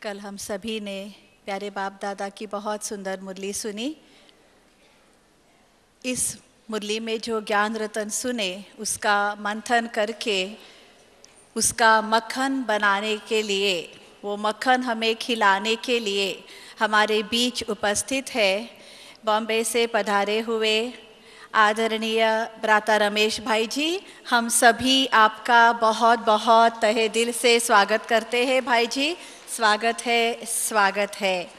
कल हम सभी ने प्यारे बाप दादा की बहुत सुंदर मुरली सुनी। इस मुरली में जो ज्ञान रतन सुने उसका मंथन करके उसका मक्खन बनाने के लिए, वो मक्खन हमें खिलाने के लिए हमारे बीच उपस्थित है बॉम्बे से पधारे हुए आदरणीय भ्राता रमेश भाई जी। हम सभी आपका बहुत बहुत तहे दिल से स्वागत करते हैं भाई जी। स्वागत है, स्वागत है।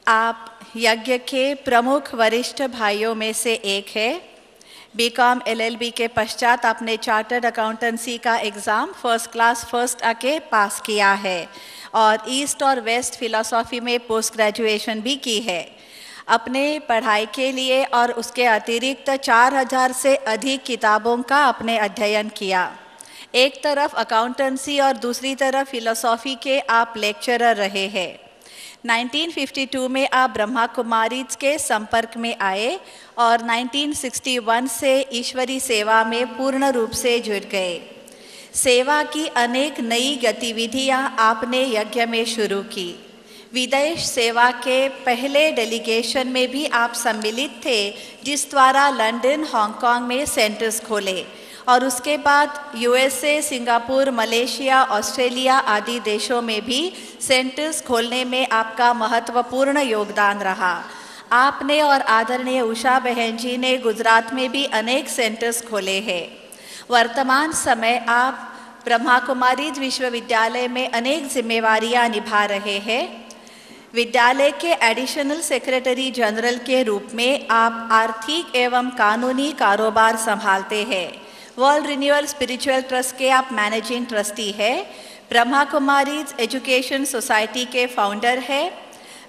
आप यज्ञ के प्रमुख वरिष्ठ भाइयों में से एक है। बीकॉम LLB के पश्चात आपने चार्टर्ड अकाउंटेंसी का एग्ज़ाम फर्स्ट क्लास फर्स्ट आके पास किया है और ईस्ट और वेस्ट फिलॉसफी में पोस्ट ग्रेजुएशन भी की है। अपने पढ़ाई के लिए और उसके अतिरिक्त 4000 से अधिक किताबों का आपने अध्ययन किया। एक तरफ अकाउंटेंसी और दूसरी तरफ फिलॉसफी के आप लेक्चरर रहे हैं। 1952 में आप ब्रह्मा कुमारीज के संपर्क में आए और 1961 से ईश्वरी सेवा में पूर्ण रूप से जुड़ गए। सेवा की अनेक नई गतिविधियां आपने यज्ञ में शुरू की। विदेश सेवा के पहले डेलीगेशन में भी आप सम्मिलित थे, जिस द्वारा लंदन, हांगकांग में सेंटर्स खोले और उसके बाद USA, सिंगापुर, मलेशिया, ऑस्ट्रेलिया आदि देशों में भी सेंटर्स खोलने में आपका महत्वपूर्ण योगदान रहा। आपने और आदरणीय उषा बहन जी ने गुजरात में भी अनेक सेंटर्स खोले हैं। वर्तमान समय आप ब्रह्मा कुमारीज विश्वविद्यालय में अनेक जिम्मेवारियां निभा रहे हैं। विद्यालय के एडिशनल सेक्रेटरी जनरल के रूप में आप आर्थिक एवं कानूनी कारोबार संभालते हैं। वर्ल्ड रिन्यूअल स्पिरिचुअल ट्रस्ट के आप मैनेजिंग ट्रस्टी है। ब्रह्मा कुमारीज एजुकेशन सोसाइटी के फाउंडर है।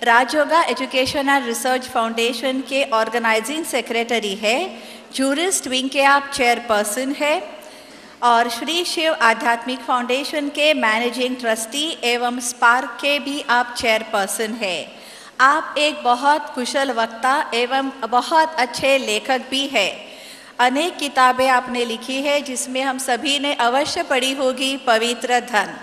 Rajyoga education and research foundation के ऑर्गेनाइजिंग सेक्रेटरी है। जूरिस्ट विंग के आप चेयरपर्सन है और श्री शिव आध्यात्मिक फाउंडेशन के मैनेजिंग ट्रस्टी एवं स्पार्क के भी आप चेयरपर्सन है। आप एक बहुत कुशल वक्ता एवं बहुत अच्छे लेखक भी है। अनेक किताबें आपने लिखी है जिसमें हम सभी ने अवश्य पढ़ी होगी पवित्र धन।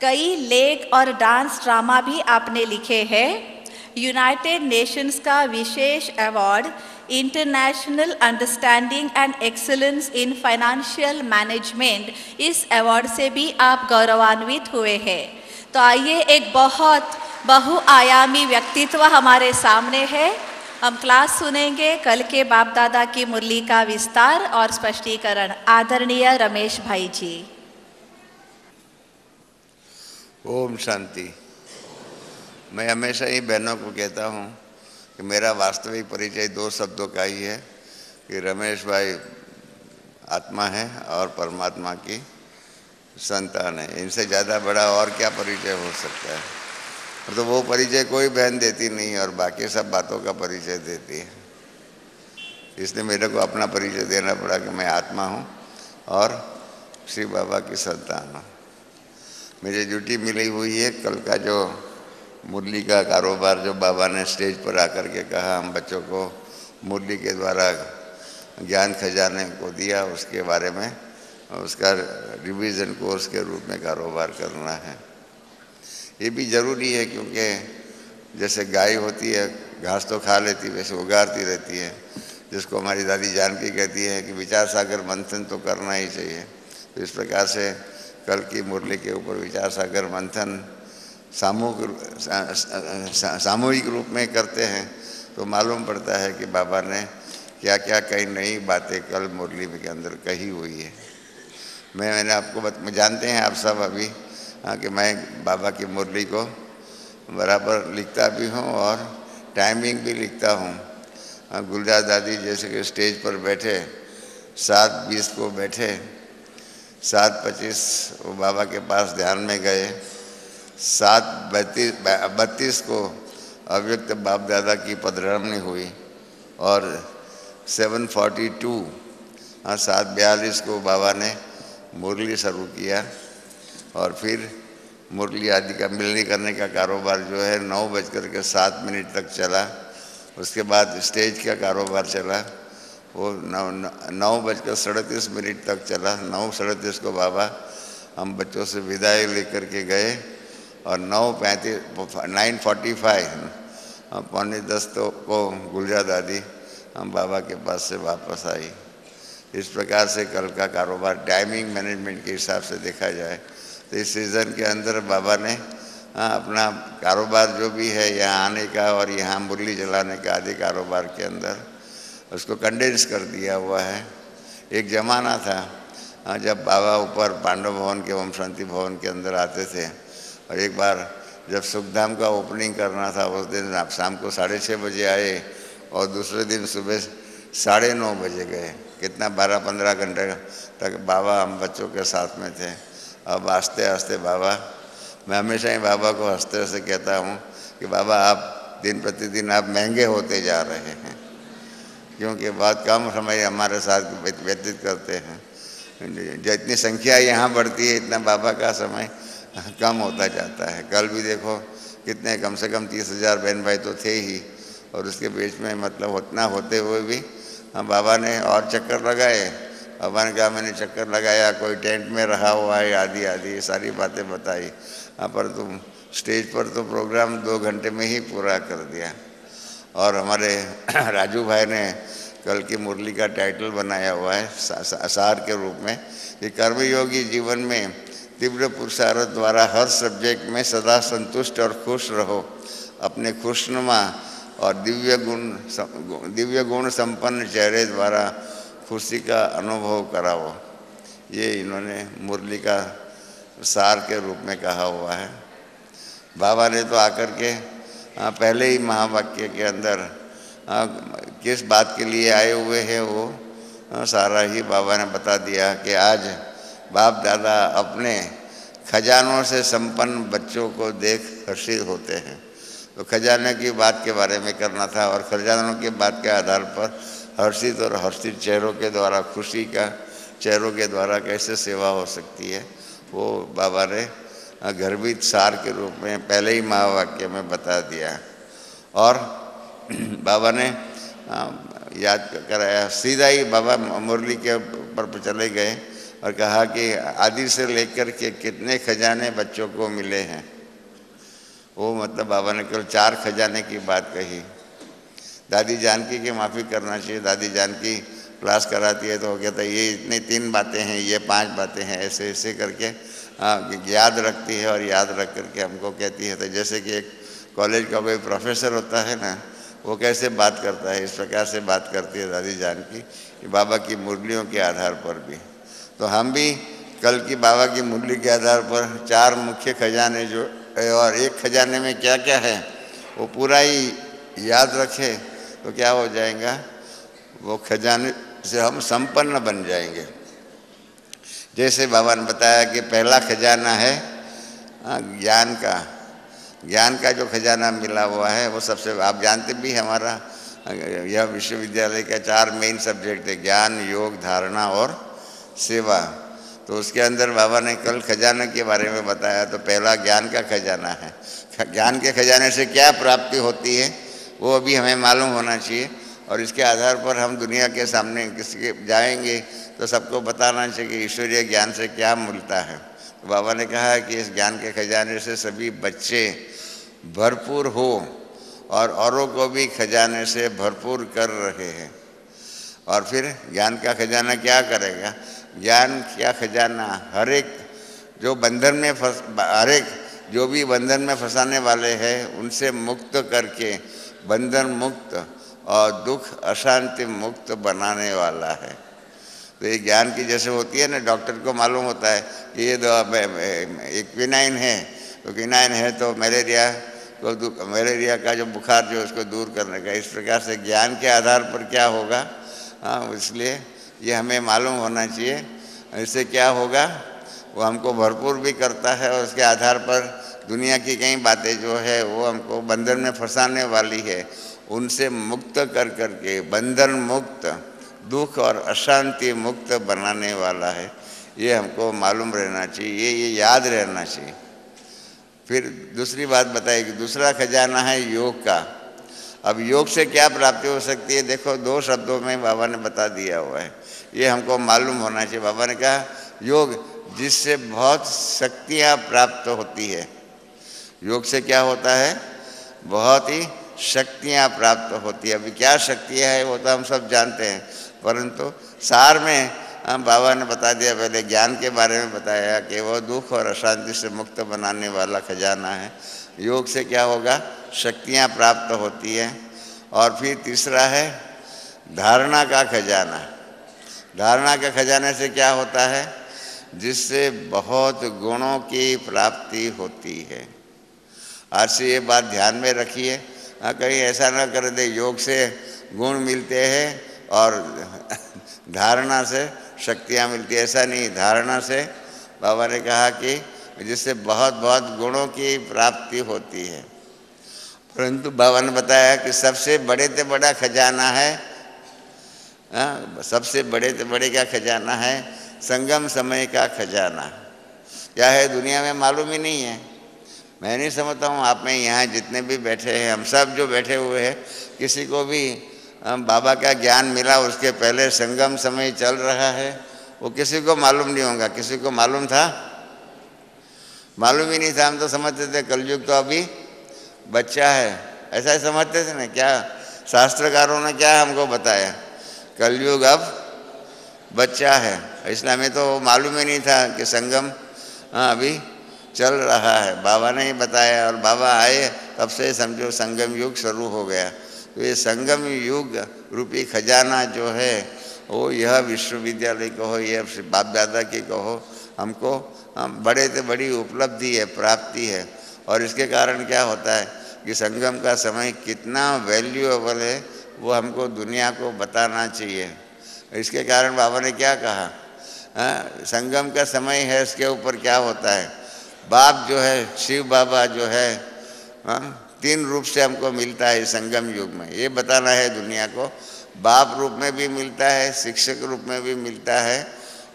कई लेख और डांस ड्रामा भी आपने लिखे हैं। यूनाइटेड नेशंस का विशेष award international understanding and excellence in financial management, इस अवार्ड से भी आप गौरवान्वित हुए हैं। तो आइए, एक बहुत बहुआयामी व्यक्तित्व हमारे सामने है। हम क्लास सुनेंगे कल के बाप दादा की मुरली का विस्तार और स्पष्टीकरण। आदरणीय रमेश भाई जी। ओम शांति। मैं हमेशा ही बहनों को कहता हूँ कि मेरा वास्तविक परिचय दो शब्दों का ही है कि रमेश भाई आत्मा है और परमात्मा की संतान है। इनसे ज़्यादा बड़ा और क्या परिचय हो सकता है। तो वो परिचय कोई बहन देती नहीं और बाकी सब बातों का परिचय देती है। इसलिए मेरे को अपना परिचय देना पड़ा कि मैं आत्मा हूँ और श्री बाबा की संतान हूँ। मुझे ड्यूटी मिली हुई है कल का जो मुरली का कारोबार जो बाबा ने स्टेज पर आकर के कहा हम बच्चों को मुरली के द्वारा ज्ञान खजाने को दिया, उसके बारे में उसका रिवीजन कोर्स के रूप में कारोबार करना है। ये भी ज़रूरी है क्योंकि जैसे गाय होती है घास तो खा लेती वैसे उगारती रहती है, जिसको हमारी दादी जानकी कहती है कि विचार सागर मंथन तो करना ही चाहिए। तो इस प्रकार से कल की मुरली के ऊपर विचार सागर मंथन सामूहिक रूप में करते हैं तो मालूम पड़ता है कि बाबा ने क्या क्या कई नई बातें कल मुरली के अंदर कही हुई है। मैंने आपको जानते हैं आप सब अभी कि मैं बाबा की मुरली को बराबर लिखता भी हूँ और टाइमिंग भी लिखता हूँ। गुलजार दादी जैसे कि स्टेज पर बैठे 7:20 को बैठे, 7:25 वो बाबा के पास ध्यान में गए, 7:32 को अव्यक्त बाप दादा की पधरामनी हुई और 7:42 7:42 को बाबा ने मुरली शुरू किया और फिर मुरली आदि का मिलनी करने का कारोबार जो है 9:07 तक चला। उसके बाद स्टेज का कारोबार चला, वो 9:37 तक चला। 9:37 को बाबा हम बच्चों से विदाई लेकर के गए और 9:45 9:45 तो को गुलजा दादी हम बाबा के पास से वापस आई। इस प्रकार से कल का कारोबार टाइमिंग मैनेजमेंट के हिसाब से देखा जाए तो इस सीज़न के अंदर बाबा ने अपना कारोबार जो भी है यहाँ आने का और यहाँ मुरली जलाने का आदि कारोबार के अंदर उसको कंडेंस कर दिया हुआ है। एक ज़माना था जब बाबा ऊपर पांडव भवन के ओम शांति भवन के अंदर आते थे, और एक बार जब सुखधाम का ओपनिंग करना था उस दिन आप शाम को 6:30 बजे आए और दूसरे दिन सुबह 9:30 बजे गए। कितना 12-15 घंटे तक बाबा हम बच्चों के साथ में थे। अब आस्ते आस्ते बाबा, मैं हमेशा ही बाबा को हंसते हंसते कहता हूँ कि बाबा आप दिन प्रतिदिन आप महंगे होते जा रहे हैं, क्योंकि बहुत कम समय हमारे साथ व्यतीत करते हैं। जितनी संख्या यहाँ बढ़ती है इतना बाबा का समय कम होता जाता है। कल भी देखो कितने कम से कम 30,000 बहन भाई तो थे ही, और उसके बीच में मतलब उतना होते हुए भी बाबा ने और चक्कर लगाए। बाबा ने कहा मैंने चक्कर लगाया, कोई टेंट में रहा हुआ है आदि आदि ये सारी बातें बताई। पर तुम स्टेज पर तो प्रोग्राम 2 घंटे में ही पूरा कर दिया। और हमारे राजू भाई ने कल की मुरली का टाइटल बनाया हुआ है सार के रूप में कि कर्मयोगी जीवन में तीव्र पुरुषार्थ द्वारा हर सब्जेक्ट में सदा संतुष्ट और खुश रहो, अपने खुशनुमा और दिव्य गुण संपन्न चेहरे द्वारा खुशी का अनुभव कराओ। ये इन्होंने मुरली का सार के रूप में कहा हुआ है। बाबा ने तो आकर के पहले ही महावाक्य के अंदर किस बात के लिए आए हुए हैं वो सारा ही बाबा ने बता दिया कि आज बाप दादा अपने खजानों से संपन्न बच्चों को देख हर्षित होते हैं। तो खजाने की बात के बारे में करना था, और खजानों की बात के आधार पर हर्षित और हर्षित चेहरों के द्वारा, खुशी का चेहरों के द्वारा कैसे सेवा हो सकती है वो बाबा ने गर्भित सार के रूप में पहले ही महावाक्य में बता दिया। और बाबा ने याद कराया, सीधा ही बाबा मुरली के ऊपर चले गए और कहा कि आदि से लेकर के कितने खजाने बच्चों को मिले हैं। वो मतलब बाबा ने केवल 4 खजाने की बात कही। दादी जानकी की माफ़ी करना चाहिए, दादी जानकी क्लास कराती है तो हो गया था ये इतनी 3 बातें हैं, ये 5 बातें हैं, ऐसे ऐसे करके याद रखती है और याद रख करके हमको कहती है। तो जैसे कि एक कॉलेज का कोई प्रोफेसर होता है ना, वो कैसे बात करता है, इस प्रकार से बात करती है दादी जानकी बाबा की मुरलियों के आधार पर भी। तो हम भी कल की बाबा की मुरली के आधार पर 4 मुख्य खजाने जो और एक खजाने में क्या क्या है वो पूरा ही याद रखें तो क्या हो जाएगा, वो खजाने से हम संपन्न बन जाएंगे। जैसे बाबा ने बताया कि पहला खजाना है ज्ञान का। ज्ञान का जो खजाना मिला हुआ है वो सबसे, आप जानते भी हमारा यह विश्वविद्यालय का 4 मेन सब्जेक्ट है, ज्ञान, योग, धारणा और सेवा। तो उसके अंदर बाबा ने कल खजाने के बारे में बताया। तो पहला ज्ञान का खजाना है। ज्ञान के खजाने से क्या प्राप्ति होती है वो अभी हमें मालूम होना चाहिए, और इसके आधार पर हम दुनिया के सामने किसी के जाएंगे तो सबको बताना चाहिए कि ईश्वरीय ज्ञान से क्या मिलता है। तो बाबा ने कहा कि इस ज्ञान के खजाने से सभी बच्चे भरपूर हो और औरों को भी खजाने से भरपूर कर रहे हैं। और फिर ज्ञान का खजाना क्या करेगा, ज्ञान का खजाना हर एक जो बंधन में हर एक जो भी बंधन में फंसाने वाले हैं उनसे मुक्त करके बंधन मुक्त और दुख अशांति मुक्त बनाने वाला है। तो ये ज्ञान की जैसे होती है ना, डॉक्टर को मालूम होता है कि ये दवा एक क्विनाइन है, तो क्विनाइन है तो मलेरिया का जो बुखार जो उसको दूर करने का। इस प्रकार से ज्ञान के आधार पर क्या होगा, इसलिए ये हमें मालूम होना चाहिए। इससे क्या होगा, वो हमको भरपूर भी करता है और उसके आधार पर दुनिया की कई बातें जो है वो हमको बंधन में फंसाने वाली है उनसे मुक्त कर करके बंधन मुक्त, दुख और अशांति मुक्त बनाने वाला है। ये हमको मालूम रहना चाहिए, ये याद रहना चाहिए। फिर दूसरी बात बताई कि दूसरा खजाना है योग का। अब योग से क्या प्राप्ति हो सकती है, देखो 2 शब्दों में बाबा ने बता दिया हुआ है, ये हमको मालूम होना चाहिए। बाबा ने कहा योग जिससे बहुत शक्तियाँ प्राप्त होती है। योग से क्या होता है, बहुत ही शक्तियाँ प्राप्त होती है। अभी क्या शक्तियाँ है वो तो हम सब जानते हैं, परंतु सार में हम बाबा ने बता दिया, पहले ज्ञान के बारे में बताया कि वो दुख और अशांति से मुक्त बनाने वाला खजाना है। योग से क्या होगा, शक्तियाँ प्राप्त होती हैं। और फिर तीसरा है धारणा का खजाना। धारणा के खजाने से क्या होता है, जिससे बहुत गुणों की प्राप्ति होती है। आज से ये बात ध्यान में रखिए, कहीं ऐसा ना कर दे योग से गुण मिलते हैं और धारणा से शक्तियाँ मिलती है, ऐसा नहीं। धारणा से बाबा ने कहा कि जिससे बहुत बहुत गुणों की प्राप्ति होती है। परंतु बाबा ने बताया कि सबसे बड़े से बड़ा खजाना है, सबसे बड़े से बड़े का खजाना है संगम समय का खजाना। क्या है दुनिया में मालूम ही नहीं है। मैं नहीं समझता हूँ आप में यहाँ जितने भी बैठे हैं, हम सब जो बैठे हुए हैं, किसी को भी बाबा का ज्ञान मिला उसके पहले संगम समय चल रहा है, वो किसी को मालूम नहीं होगा। किसी को मालूम था? मालूम ही नहीं था। हम तो समझते थे कलयुग तो अभी बच्चा है, ऐसा ही समझते थे ना। क्या शास्त्रकारों ने क्या हमको बताया, कलयुग अब बच्चा है। इसलिए हमें तो मालूम ही नहीं था कि संगम अभी चल रहा है। बाबा ने ही बताया और बाबा आए तब से समझो संगम युग शुरू हो गया। तो ये संगम युग रूपी खजाना जो है वो यह विश्वविद्यालय कहो, यह बाप दादा की कहो, हमको बड़े से बड़ी उपलब्धि है, प्राप्ति है। और इसके कारण क्या होता है कि संगम का समय कितना वैल्यूएबल है वो हमको दुनिया को बताना चाहिए। इसके कारण बाबा ने क्या कहा, संगम का समय है, इसके ऊपर क्या होता है, बाप जो है शिव बाबा जो है तीन रूप से हमको मिलता है संगम युग में। ये बताना है दुनिया को, बाप रूप में भी मिलता है, शिक्षक रूप में भी मिलता है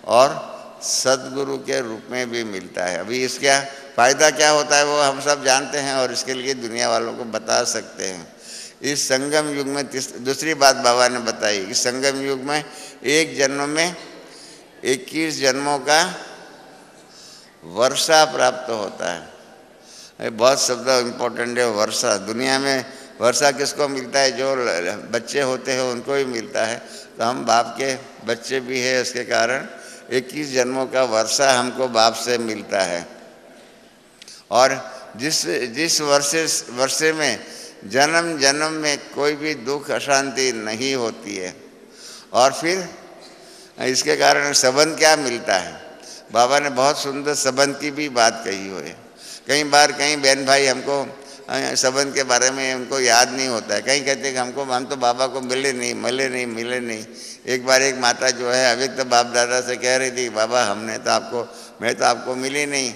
और सदगुरु के रूप में भी मिलता है। अभी इसका फ़ायदा क्या होता है वो हम सब जानते हैं और इसके लिए दुनिया वालों को बता सकते हैं। इस संगम युग में दूसरी बात बाबा ने बताई, इस संगम युग में एक जन्म में 21 जन्मों का वर्षा प्राप्त होता है। बहुत शब्द इम्पोर्टेंट है, वर्षा। दुनिया में वर्षा किसको मिलता है, जो बच्चे होते हैं उनको ही मिलता है। तो हम बाप के बच्चे भी हैं, इसके कारण 21 जन्मों का वर्षा हमको बाप से मिलता है। और जिस वर्षे में जन्म जन्म में कोई भी दुख अशांति नहीं होती है। और फिर इसके कारण संबंध क्या मिलता है, बाबा ने बहुत सुंदर संबंध की भी बात कही हुई है। कई बार कई बहन भाई हमको संबंध के बारे में उनको याद नहीं होता है। कहीं कहते हैं कि हम तो बाबा को मिले नहीं। एक बार एक माता जो है अभी तो बाप दादा से कह रही थी, बाबा मैं तो आपको मिली नहीं।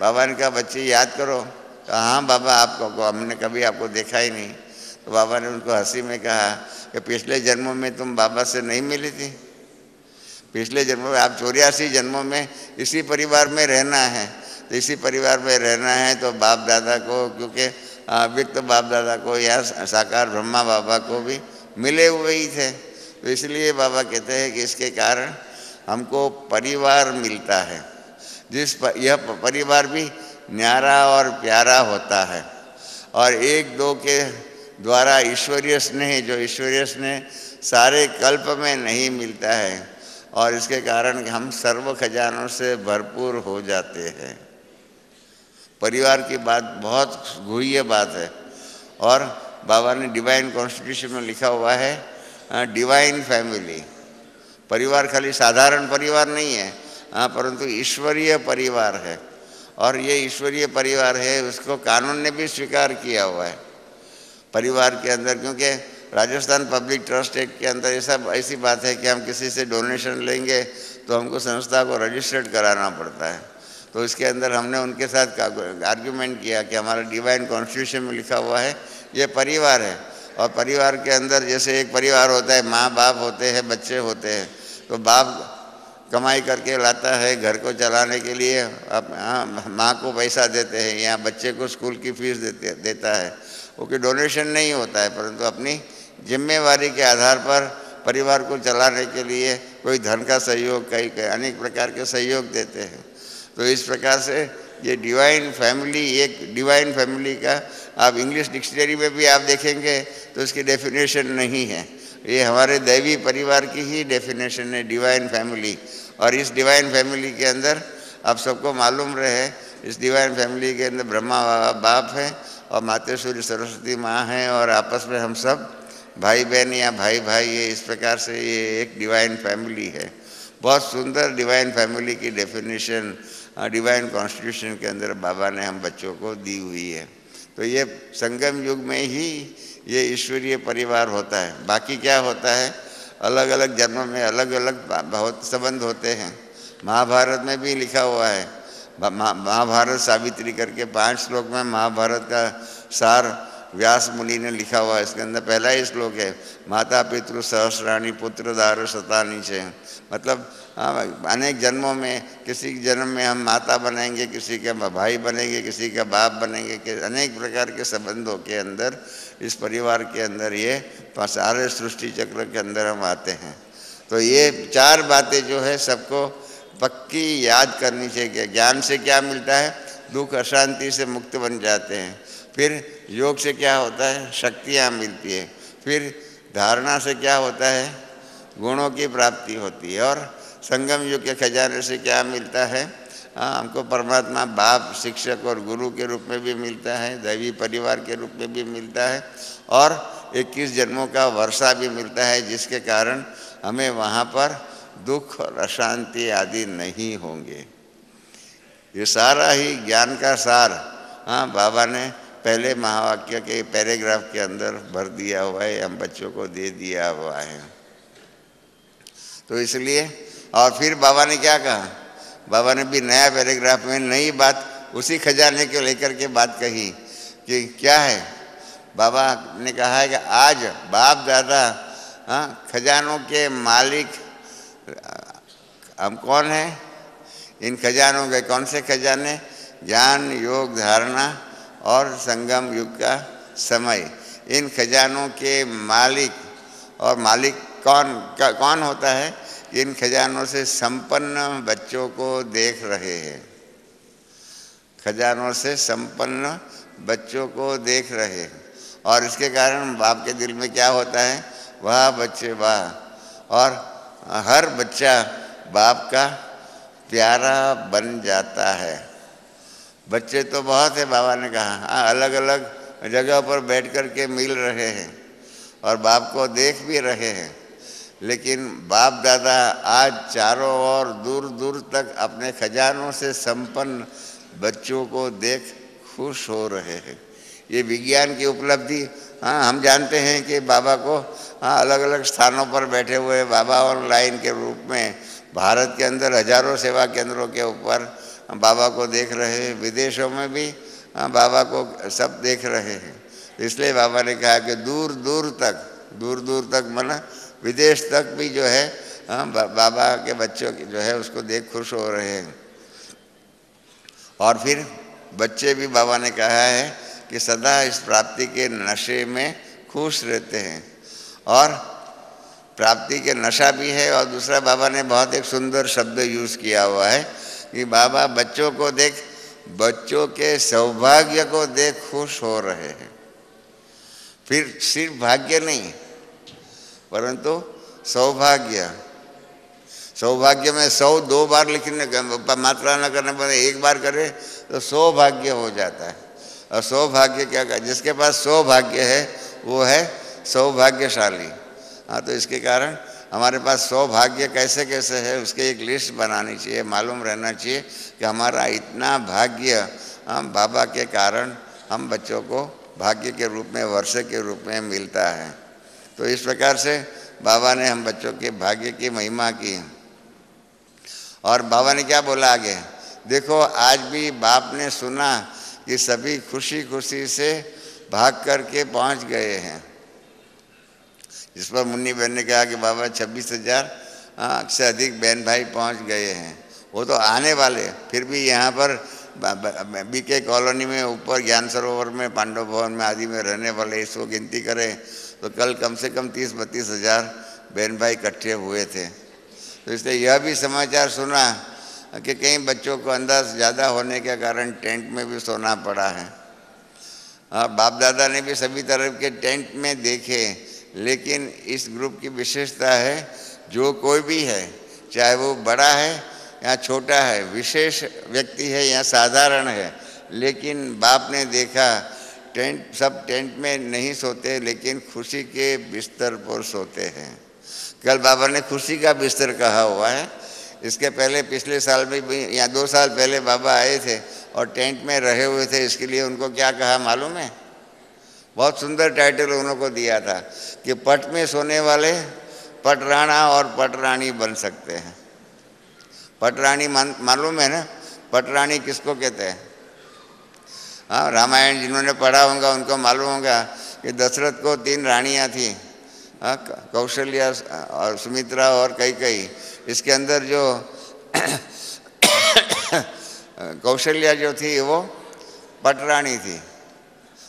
बाबा ने कहा बच्चे याद करो। तो हाँ बाबा आपको हमने कभी आपको देखा ही नहीं। तो बाबा ने उनको हंसी में कहा कि पिछले जन्मों में तुम बाबा से नहीं मिली थी। पिछले जन्मों में आप 84 जन्मों में इसी परिवार में रहना है। तो इसी परिवार में रहना है तो बाप दादा को, क्योंकि व्यक्त बाप दादा को या साकार ब्रह्मा बाबा को भी मिले हुए ही थे। तो इसलिए बाबा कहते हैं कि इसके कारण हमको परिवार मिलता है, यह परिवार भी न्यारा और प्यारा होता है। और एक दो के द्वारा ईश्वरीय स्नेह, जो ईश्वरीय स्नेह सारे कल्प में नहीं मिलता है। और इसके कारण हम सर्व खजानों से भरपूर हो जाते हैं। परिवार की बात बहुत गुह्य बात है। और बाबा ने डिवाइन कॉन्स्टिट्यूशन में लिखा हुआ है डिवाइन फैमिली। परिवार खाली साधारण परिवार नहीं है, परंतु ईश्वरीय परिवार है। और ये ईश्वरीय परिवार है, उसको कानून ने भी स्वीकार किया हुआ है परिवार के अंदर। क्योंकि राजस्थान पब्लिक ट्रस्ट एक्ट के अंदर ऐसी बात है कि हम किसी से डोनेशन लेंगे तो हमको संस्था को रजिस्टर्ड कराना पड़ता है। तो इसके अंदर हमने उनके साथ आर्ग्यूमेंट किया कि हमारा डिवाइन कॉन्स्टिट्यूशन में लिखा हुआ है ये परिवार है। और परिवार के अंदर जैसे एक परिवार होता है, माँ बाप होते हैं, बच्चे होते हैं। तो बाप कमाई करके लाता है घर को चलाने के लिए, माँ को पैसा देते हैं या बच्चे को स्कूल की फीस देता है। वो कि डोनेशन नहीं होता है, परंतु अपनी जिम्मेवारी के आधार पर परिवार को चलाने के लिए कोई धन का सहयोग, कई अनेक प्रकार के सहयोग देते हैं। तो इस प्रकार से ये डिवाइन फैमिली, एक डिवाइन फैमिली का आप इंग्लिश डिक्शनरी में भी आप देखेंगे तो इसकी डेफिनेशन नहीं है। ये हमारे दैवी परिवार की ही डेफिनेशन है, डिवाइन फैमिली। और इस डिवाइन फैमिली के अंदर आप सबको मालूम रहे, इस डिवाइन फैमिली के अंदर ब्रह्मा बाप है और मातेश्वरी सरस्वती माँ है, और आपस में हम सब भाई बहन या भाई भाई, ये इस प्रकार से ये एक डिवाइन फैमिली है। बहुत सुंदर डिवाइन फैमिली की डेफिनेशन डिवाइन कॉन्स्टिट्यूशन के अंदर बाबा ने हम बच्चों को दी हुई है। तो ये संगम युग में ही ये ईश्वरीय परिवार होता है। बाकी क्या होता है, अलग अलग जन्मों में अलग अलग बहुत संबंध होते हैं। महाभारत में भी लिखा हुआ है, महाभारत सावित्री करके 5 श्लोक में महाभारत का सार व्यास मुनि ने लिखा हुआ है। इसके अंदर पहला ही श्लोक है, माता पितृ सहस्राणी पुत्र दार शतानी से। मतलब अनेक जन्मों में, किसी जन्म में हम माता बनेंगे, किसी के भाई बनेंगे, किसी का बाप बनेंगे, अनेक प्रकार के संबंधों के अंदर इस परिवार के अंदर ये सारे सृष्टि चक्र के अंदर हम आते हैं। तो ये 4 बातें जो है सबको पक्की याद करनी चाहिए। ज्ञान से क्या मिलता है, दुख अशांति से मुक्त बन जाते हैं। फिर योग से क्या होता है, शक्तियाँ मिलती है। फिर धारणा से क्या होता है, गुणों की प्राप्ति होती है। और संगम युग के खजाने से क्या मिलता है, हमको परमात्मा बाप, शिक्षक और गुरु के रूप में भी मिलता है, दैवी परिवार के रूप में भी मिलता है, और 21 जन्मों का वर्षा भी मिलता है, जिसके कारण हमें वहाँ पर दुख और अशांति आदि नहीं होंगे। ये सारा ही ज्ञान का सार बाबा ने पहले महावाक्य के पैराग्राफ के अंदर भर दिया हुआ है, हम बच्चों को दे दिया हुआ है। तो इसलिए, और फिर बाबा ने क्या कहा, बाबा ने भी नया पैराग्राफ में नई बात उसी खजाने को लेकर के बात कही कि क्या है। बाबा ने कहा है कि आज बाप दादा खजानों के मालिक हम कौन हैं, इन खजानों के कौन से खजाने, ज्ञान योग धारणा और संगम युग का समय। इन खजानों के मालिक, और मालिक कौन होता है, इन खजानों से संपन्न बच्चों को देख रहे हैं। खजानों से संपन्न बच्चों को देख रहे हैं, और इसके कारण बाप के दिल में क्या होता है, वाह बच्चे वाह। और हर बच्चा बाप का प्यारा बन जाता है। बच्चे तो बहुत है, बाबा ने कहा, अलग अलग जगह पर बैठ कर के मिल रहे हैं और बाप को देख भी रहे हैं, लेकिन बाप दादा आज चारों ओर दूर दूर तक अपने खजानों से संपन्न बच्चों को देख खुश हो रहे हैं। ये विज्ञान की उपलब्धि। हम जानते हैं कि बाबा को अलग अलग स्थानों पर बैठे हुए बाबा ऑनलाइन के रूप में भारत के अंदर हजारों सेवा केंद्रों के ऊपर बाबा को देख रहे हैं, विदेशों में भी बाबा को सब देख रहे हैं। इसलिए बाबा ने कहा कि दूर दूर तक माना विदेश तक भी जो है बाबा के बच्चों की जो है उसको देख खुश हो रहे हैं। और फिर बच्चे भी बाबा ने कहा है कि सदा इस प्राप्ति के नशे में खुश रहते हैं, और प्राप्ति के नशा भी है। और दूसरा बाबा ने बहुत एक सुंदर शब्द यूज़ किया हुआ है कि बाबा बच्चों को देख, बच्चों के सौभाग्य को देख खुश हो रहे हैं। फिर सिर्फ भाग्य नहीं, परंतु सौभाग्य। सौभाग्य में 100 2 बार लिखने मात्रा न करने पर एक बार करे तो सौभाग्य हो जाता है। और सौभाग्य क्या कहा, जिसके पास सौभाग्य है वो है सौभाग्यशाली। तो इसके कारण हमारे पास सौभाग्य कैसे कैसे है उसके एक लिस्ट बनानी चाहिए, मालूम रहना चाहिए कि हमारा इतना भाग्य बाबा के कारण हम बच्चों को भाग्य के रूप में, वर्षे के रूप में मिलता है। तो इस प्रकार से बाबा ने हम बच्चों के भाग्य की महिमा की। और बाबा ने क्या बोला आगे, देखो आज भी बाप ने सुना कि सभी खुशी खुशी से भाग करके पहुंच गए हैं। जिस पर मुन्नी बहन ने कहा कि बाबा 26,000 से अधिक बहन भाई पहुंच गए हैं। वो तो आने वाले, फिर भी यहाँ पर बीके कॉलोनी में ऊपर ज्ञान सरोवर में पांडव भवन में आदि में रहने वाले इसको गिनती करें तो कल कम से कम 30-32 हज़ार बहन भाई इकट्ठे हुए थे। तो इसलिए यह भी समाचार सुना कि कई बच्चों को अंदाज ज़्यादा होने के कारण टेंट में भी सोना पड़ा है। बाप दादा ने भी सभी तरह के टेंट में देखे, लेकिन इस ग्रुप की विशेषता है जो कोई भी है, चाहे वो बड़ा है या छोटा है, विशेष व्यक्ति है या साधारण है, लेकिन बाप ने देखा सब टेंट में नहीं सोते, लेकिन खुशी के बिस्तर पर सोते हैं। कल बाबा ने खुशी का बिस्तर कहा हुआ है। इसके पहले पिछले साल भी या 2 साल पहले बाबा आए थे और टेंट में रहे हुए थे। इसके लिए उनको क्या कहा मालूम है? बहुत सुंदर टाइटल उनको दिया था कि पट में सोने वाले पटराणा और पटरानी बन सकते हैं। पटरानी मालूम है ना? पटरानी किसको कहते हैं? हाँ, रामायण जिन्होंने पढ़ा होगा उनको मालूम होगा कि दशरथ को 3 रानियाँ थी, कौशल्या और सुमित्रा और कैकेयी। इसके अंदर जो कौशल्या जो थी वो पटरानी थी।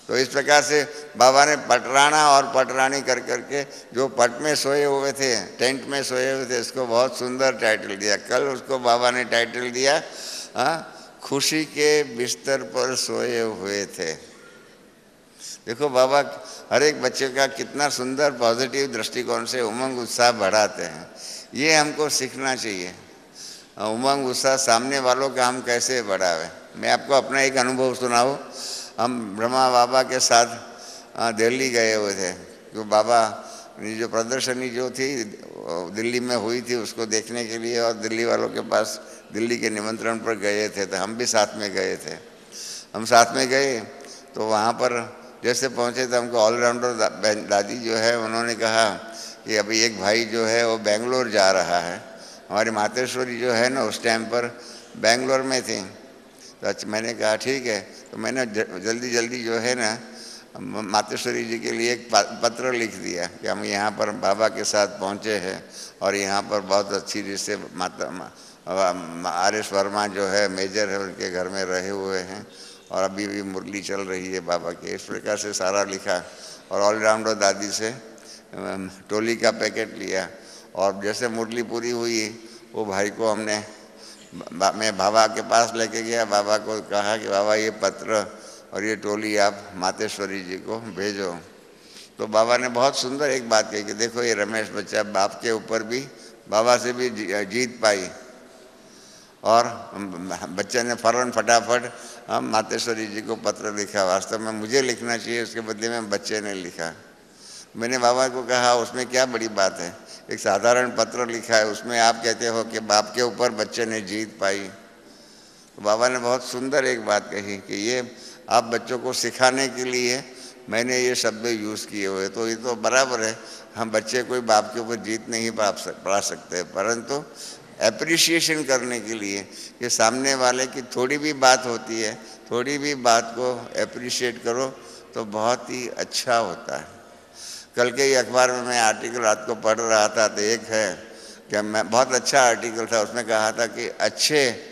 तो इस प्रकार से बाबा ने पटराना और पटरानी कर करके जो पट में सोए हुए थे, टेंट में सोए हुए थे, इसको बहुत सुंदर टाइटल दिया। कल उसको बाबा ने टाइटल दिया खुशी के बिस्तर पर सोए हुए थे। देखो बाबा हर एक बच्चे का कितना सुंदर पॉजिटिव दृष्टिकोण से उमंग उत्साह बढ़ाते हैं। ये हमको सीखना चाहिए। उमंग उत्साह सामने वालों का हम कैसे बढ़ावे। मैं आपको अपना एक अनुभव सुनाऊँ। हम ब्रह्मा बाबा के साथ दिल्ली गए हुए थे। जो बाबा की जो प्रदर्शनी जो थी दिल्ली में हुई थी उसको देखने के लिए, और दिल्ली वालों के पास दिल्ली के निमंत्रण पर गए थे, तो हम भी साथ में गए थे। हम साथ में गए तो वहाँ पर जैसे पहुँचे तो हमको ऑलराउंडर दादी जो है उन्होंने कहा कि अभी एक भाई जो है वो बेंगलोर जा रहा है। हमारी मातेश्वरी जो है ना उस टाइम पर बेंगलोर में थी। तो अच्छा मैंने कहा ठीक है। तो मैंने जल्दी जल्दी जो है ना मातेश्वरी जी के लिए एक पत्र लिख दिया कि हम यहाँ पर बाबा के साथ पहुँचे हैं और यहाँ पर बहुत अच्छी रीत से आर.एस. वर्मा जो है मेजर है उनके घर में रहे हुए हैं और अभी भी मुरली चल रही है बाबा के। इस प्रकार से सारा लिखा और ऑलराउंडर दादी से टोली का पैकेट लिया। और जैसे मुरली पूरी हुई वो भाई को हमने मैं बाबा के पास लेके गया। बाबा को कहा कि बाबा ये पत्र और ये टोली आप मातेश्वरी जी को भेजो। तो बाबा ने बहुत सुंदर एक बात कही कि देखो ये रमेश बच्चा बाप के ऊपर भी बाबा से भी जीत पाई और बच्चे ने फौरन फटाफट हम मातेश्वरी जी को पत्र लिखा। वास्तव में मुझे लिखना चाहिए, उसके बदले में बच्चे ने लिखा। मैंने बाबा को कहा उसमें क्या बड़ी बात है, एक साधारण पत्र लिखा है, उसमें आप कहते हो कि बाप के ऊपर बच्चे ने जीत पाई। तो बाबा ने बहुत सुंदर एक बात कही कि ये आप बच्चों को सिखाने के लिए मैंने ये शब्द यूज़ किए हुए। तो ये तो बराबर है, हम बच्चे कोई बाप के ऊपर जीत नहीं पा सकते, परंतु एप्रिसिएशन करने के लिए कि सामने वाले की थोड़ी भी बात होती है, थोड़ी भी बात को एप्रिशिएट करो तो बहुत ही अच्छा होता है। कल के ही अखबार में मैं आर्टिकल रात को पढ़ रहा था, तो एक है कि मैं बहुत अच्छा आर्टिकल था, उसमें कहा था कि अच्छे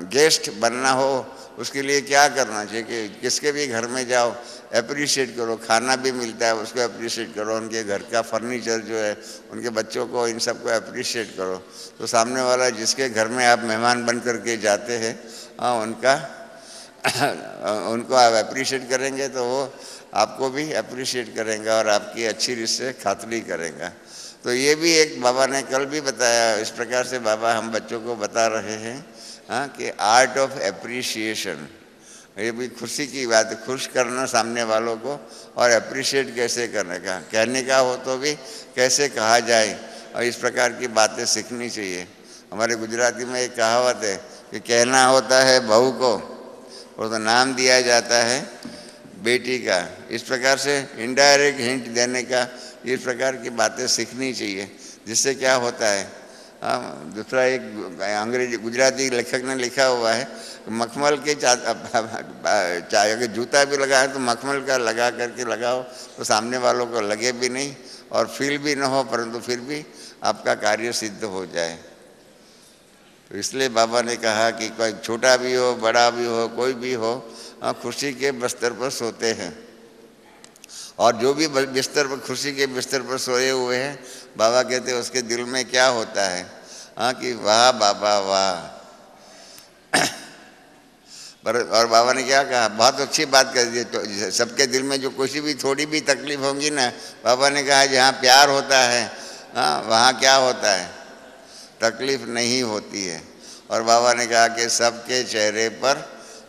गेस्ट बनना हो उसके लिए क्या करना चाहिए कि किसके भी घर में जाओ एप्रिशिएट करो, खाना भी मिलता है उसको एप्रिशिएट करो, उनके घर का फर्नीचर जो है, उनके बच्चों को, इन सब को एप्रिशिएट करो। तो सामने वाला जिसके घर में आप मेहमान बन करके जाते हैं उनको आप एप्रिशिएट करेंगे तो वो आपको भी एप्रिशिएट करेंगे और आपकी अच्छी रीत से खातिरी करेंगे। तो ये भी एक बाबा ने कल भी बताया। इस प्रकार से बाबा हम बच्चों को बता रहे हैं कि आर्ट ऑफ एप्रिशिएशन, ये भी खुशी की बात है, खुश करना सामने वालों को और एप्रिशिएट कैसे करने का, कहने का हो तो भी कैसे कहा जाए, और इस प्रकार की बातें सीखनी चाहिए। हमारे गुजराती में एक कहावत है कि कहना होता है बहू को और तो नाम दिया जाता है बेटी का। इस प्रकार से इनडायरेक्ट हिंट देने का, इस प्रकार की बातें सीखनी चाहिए, जिससे क्या होता है। दूसरा एक अंग्रेजी गुजराती लेखक ने लिखा हुआ है मखमल के चाहे अगर जूता भी लगाए तो मखमल का लगा करके लगाओ तो सामने वालों को लगे भी नहीं और फील भी ना हो, परंतु फिर भी आपका कार्य सिद्ध हो जाए। तो इसलिए बाबा ने कहा कि कोई छोटा भी हो बड़ा भी हो कोई भी हो, खुशी के बिस्तर पर सोते हैं। और जो भी बिस्तर पर खुशी के बिस्तर पर सोए हुए हैं, बाबा कहते हैं उसके दिल में क्या होता है, हाँ कि वाह बाबा वाह। पर और बाबा ने क्या कहा, बहुत अच्छी बात कर दी। तो सबके दिल में जो कुछ भी थोड़ी भी तकलीफ होगी ना, बाबा ने कहा जहाँ प्यार होता है हाँ वहाँ क्या होता है, तकलीफ नहीं होती है। और बाबा ने कहा कि सबके चेहरे पर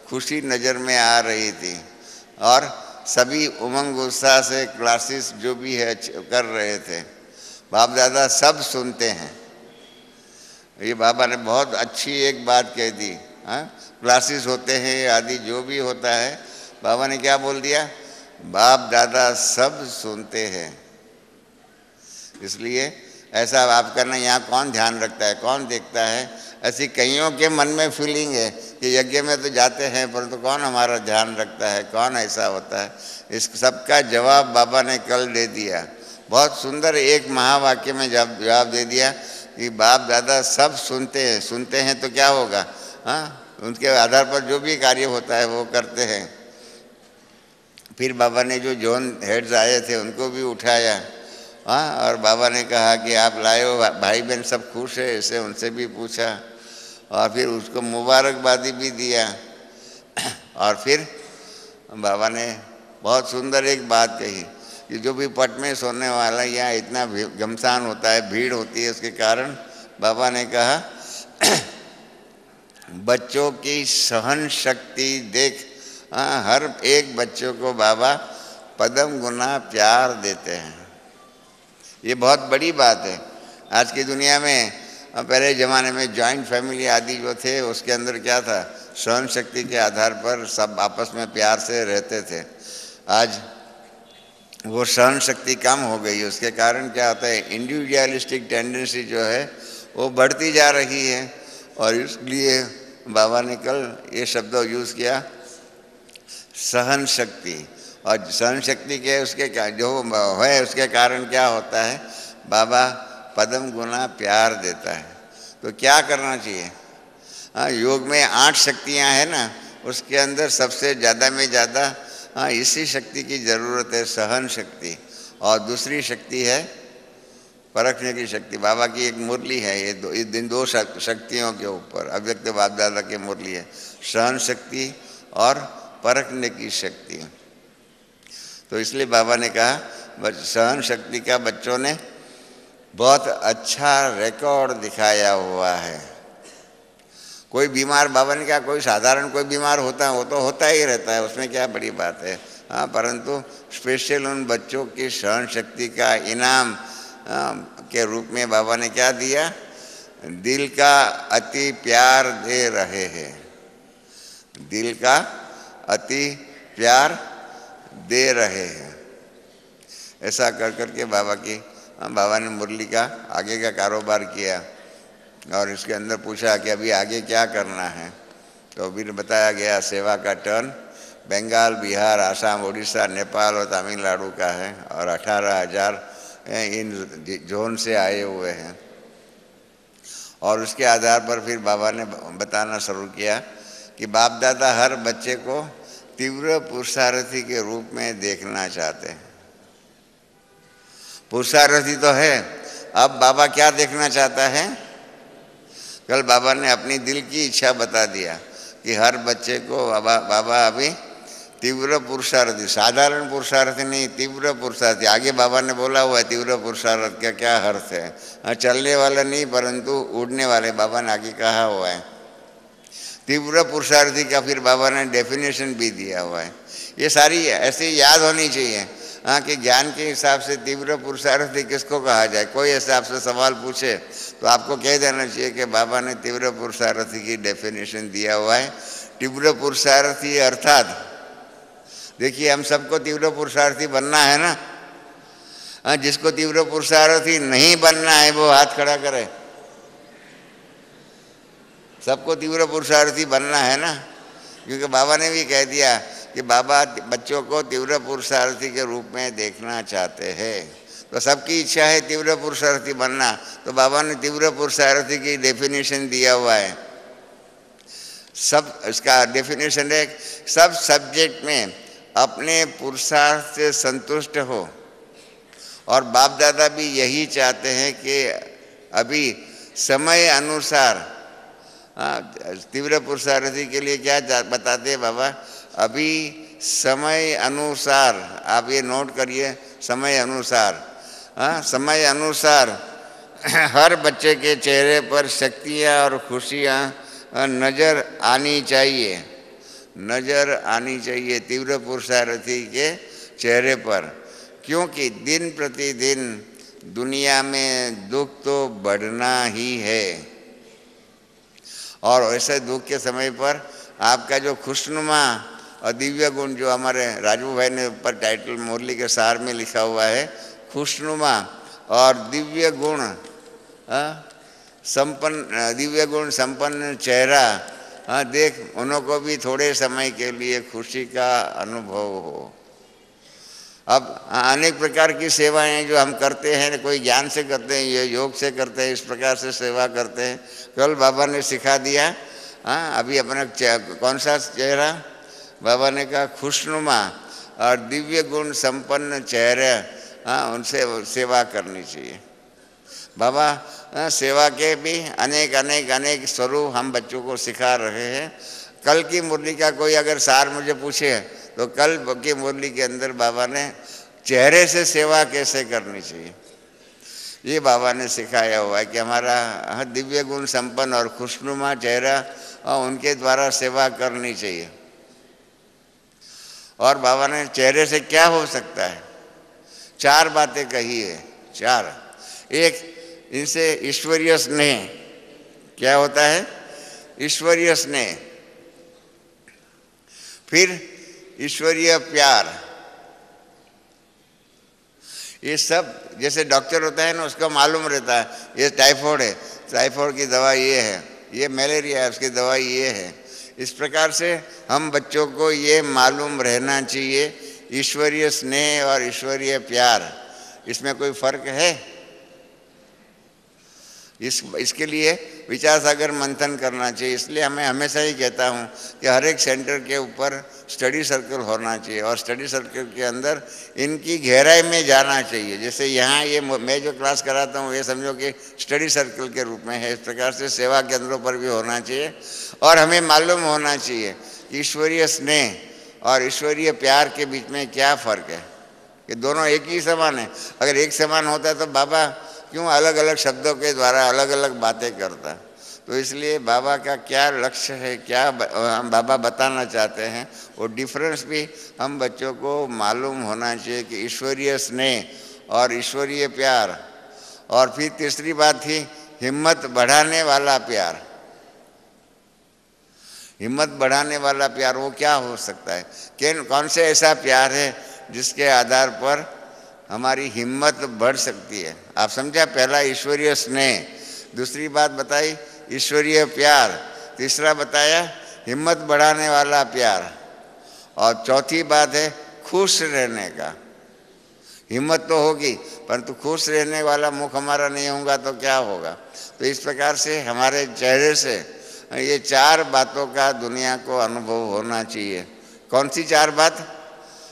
खुशी नज़र में आ रही थी और सभी उमंग उत्साह से क्लासेस जो भी है कर रहे थे। बाप दादा सब सुनते हैं। ये बाबा ने बहुत अच्छी एक बात कह दी। हाँ क्लासेस होते हैं आदि जो भी होता है, बाबा ने क्या बोल दिया, बाप दादा सब सुनते हैं। इसलिए ऐसा आप करना, यहाँ कौन ध्यान रखता है, कौन देखता है। ऐसी कईयों के मन में फीलिंग है कि यज्ञ में तो जाते हैं परंतु कौन हमारा ध्यान रखता है, कौन ऐसा होता है। इस सबका जवाब बाबा ने कल दे दिया। बहुत सुंदर एक महावाक्य में जवाब दे दिया कि बाप दादा सब सुनते हैं। सुनते हैं तो क्या होगा, हाँ उनके आधार पर जो भी कार्य होता है वो करते हैं। फिर बाबा ने जो जोन हेड्स आए थे उनको भी उठाया, हाँ और बाबा ने कहा कि आप लाए हो, भाई बहन सब खुश है, इसे उनसे भी पूछा और फिर उसको मुबारकबादी भी दिया। और फिर बाबा ने बहुत सुंदर एक बात कही कि जो भी पट में सोने वाला यहाँ इतना घमसान होता है, भीड़ होती है, उसके कारण बाबा ने कहा बच्चों की सहन शक्ति देख, हाँ हर एक बच्चों को बाबा पदम गुना प्यार देते हैं। ये बहुत बड़ी बात है आज की दुनिया में। पहले ज़माने में जॉइंट फैमिली आदि जो थे उसके अंदर क्या था, सहन शक्ति के आधार पर सब आपस में प्यार से रहते थे। आज वो सहन शक्ति कम हो गई, उसके कारण क्या होता है, इंडिविजुअलिस्टिक टेंडेंसी जो है वो बढ़ती जा रही है। और इसलिए बाबा ने कल ये शब्द यूज़ किया, सहन शक्ति। और सहन शक्ति के उसके जो है उसके कारण क्या होता है, बाबा पदम गुना प्यार देता है। तो क्या करना चाहिए, हाँ योग में 8 शक्तियाँ हैं ना, उसके अंदर सबसे ज़्यादा में ज़्यादा हाँ इसी शक्ति की ज़रूरत है, सहन शक्ति। और दूसरी शक्ति है परखने की शक्ति। बाबा की एक मुरली है, ये दिन 2 शक्तियों के ऊपर अव्यक्त बाप दादा की मुरली है, सहन शक्ति और परखने की शक्ति। तो इसलिए बाबा ने कहा सहन शक्ति का बच्चों ने बहुत अच्छा रिकॉर्ड दिखाया हुआ है। कोई बीमार, बाबा ने कहा कोई साधारण कोई बीमार होता है वो तो होता ही रहता है, उसमें क्या बड़ी बात है। हाँ परंतु स्पेशल उन बच्चों की सहन शक्ति का इनाम के रूप में बाबा ने क्या दिया, दिल का अति प्यार दे रहे हैं। दिल का अति प्यार दे रहे हैं। ऐसा कर करके बाबा ने मुरली का आगे का कारोबार किया। और इसके अंदर पूछा कि अभी आगे क्या करना है, तो फिर बताया गया सेवा का टर्न बंगाल, बिहार, आसाम, उड़ीसा, नेपाल और तमिलनाडु का है और 18,000 इन जोन से आए हुए हैं। और उसके आधार पर फिर बाबा ने बताना शुरू किया कि बाप दादा हर बच्चे को तीव्र पुरुषार्थी के रूप में देखना चाहते हैं। पुरुषार्थी तो है, अब बाबा क्या देखना चाहता है, कल बाबा ने अपनी दिल की इच्छा बता दिया कि हर बच्चे को बाबा अभी तीव्र पुरुषार्थी, साधारण पुरुषार्थी नहीं, तीव्र पुरुषार्थी। आगे बाबा ने बोला हुआ है तीव्र पुरुषार्थ का क्या अर्थ है, हाँ चलने वाला नहीं परंतु उड़ने वाले, बाबा ने आगे कहा हुआ है। तीव्र पुरुषार्थी का फिर बाबा ने डेफिनेशन भी दिया हुआ है। ये सारी ऐसे याद होनी चाहिए, हाँ कि ज्ञान के हिसाब से तीव्र पुरुषार्थी किसको कहा जाए। कोई ऐसे आपसे सवाल पूछे तो आपको कह देना चाहिए कि बाबा ने तीव्र पुरुषार्थी की डेफिनेशन दिया हुआ है। तीव्र पुरुषार्थी अर्थात देखिए हम सबको तीव्र पुरुषार्थी बनना है ना, हाँ जिसको तीव्र पुरुषार्थी नहीं बनना है वो हाथ खड़ा करे। सबको तीव्र पुरुषार्थी बनना है ना, क्योंकि बाबा ने भी कह दिया कि बाबा बच्चों को तीव्र पुरुषार्थी के रूप में देखना चाहते हैं। तो सबकी इच्छा है तीव्र पुरुषार्थी बनना, तो बाबा ने तीव्र पुरुषार्थी की डेफिनेशन दिया हुआ है। सब इसका डेफिनेशन है, सब सब्जेक्ट में अपने पुरुषार्थ से संतुष्ट हो। और बाप दादा भी यही चाहते हैं कि अभी समय अनुसार, तीव्र पुरुषार्थी के लिए क्या बताते हैं बाबा? अभी समय अनुसार, आप ये नोट करिए, समय अनुसार, समय अनुसार हर बच्चे के चेहरे पर शक्तियाँ और खुशियाँ नज़र आनी चाहिए, नज़र आनी चाहिए तीव्र पुरुषार्थी के चेहरे पर। क्योंकि दिन प्रतिदिन दुनिया में दुख तो बढ़ना ही है, और ऐसे दुख के समय पर आपका जो खुशनुमा और दिव्य गुण, जो हमारे राजू भाई ने ऊपर टाइटल मुरली के सार में लिखा हुआ है, खुशनुमा और दिव्य गुण संपन्न, दिव्य गुण संपन्न चेहरा देख उनको भी थोड़े समय के लिए खुशी का अनुभव हो। अब अनेक प्रकार की सेवाएं जो हम करते हैं, कोई ज्ञान से करते हैं, ये योग से करते हैं, इस प्रकार से सेवा करते हैं। कल बाबा ने सिखा दिया, अभी अपना कौन सा चेहरा? बाबा ने कहा खुशनुमा और दिव्य गुण संपन्न चेहरे, उनसे सेवा करनी चाहिए। बाबा सेवा के भी अनेक अनेक अनेक स्वरूप हम बच्चों को सिखा रहे हैं। कल की मुरली का कोई अगर सार मुझे पूछे तो कल की मुरली के अंदर बाबा ने चेहरे से सेवा कैसे करनी चाहिए, ये बाबा ने सिखाया हुआ है कि हमारा दिव्य गुण संपन्न और खुशनुमा चेहरा, उनके द्वारा सेवा करनी चाहिए। और बाबा ने चेहरे से क्या हो सकता है, 4 बातें कही है, 4। एक, इनसे ईश्वरीय स्नेह, क्या होता है? ईश्वरीय स्नेह। फिर ईश्वरीय प्यार। ये सब जैसे डॉक्टर होता है ना, उसको मालूम रहता है ये टाइफाइड है, टाइफाइड की दवा ये है, ये मलेरिया है, उसकी दवा ये है। इस प्रकार से हम बच्चों को ये मालूम रहना चाहिए, ईश्वरीय स्नेह और ईश्वरीय प्यार, इसमें कोई फर्क है? इसके लिए विचार सागर मंथन करना चाहिए। इसलिए हमें हमेशा ही कहता हूँ कि हर एक सेंटर के ऊपर स्टडी सर्कल होना चाहिए, और स्टडी सर्कल के अंदर इनकी गहराई में जाना चाहिए। जैसे यहाँ ये मैं जो क्लास कराता हूँ, ये समझो कि स्टडी सर्कल के रूप में है। इस प्रकार से सेवा केंद्रों पर भी होना चाहिए, और हमें मालूम होना चाहिए कि ईश्वरीय स्नेह और ईश्वरीय प्यार के बीच में क्या फ़र्क है, कि दोनों एक ही समान है। अगर एक समान होता तो बाबा क्यों अलग अलग शब्दों के द्वारा अलग अलग बातें करता? तो इसलिए बाबा का क्या लक्ष्य है, क्या हम बाबा बताना चाहते हैं, वो डिफरेंस भी हम बच्चों को मालूम होना चाहिए कि ईश्वरीय स्नेह और ईश्वरीय प्यार। और फिर तीसरी बात थी हिम्मत बढ़ाने वाला प्यार। हिम्मत बढ़ाने वाला प्यार वो क्या हो सकता है? कौन से ऐसा प्यार है जिसके आधार पर हमारी हिम्मत बढ़ सकती है? आप समझा? पहला ईश्वरीय स्नेह, दूसरी बात बताई ईश्वरीय प्यार, तीसरा बताया हिम्मत बढ़ाने वाला प्यार, और चौथी बात है खुश रहने का। हिम्मत तो होगी परंतु खुश रहने वाला मुख हमारा नहीं होगा तो क्या होगा? तो इस प्रकार से हमारे चेहरे से ये 4 बातों का दुनिया को अनुभव होना चाहिए। कौन सी 4 बात?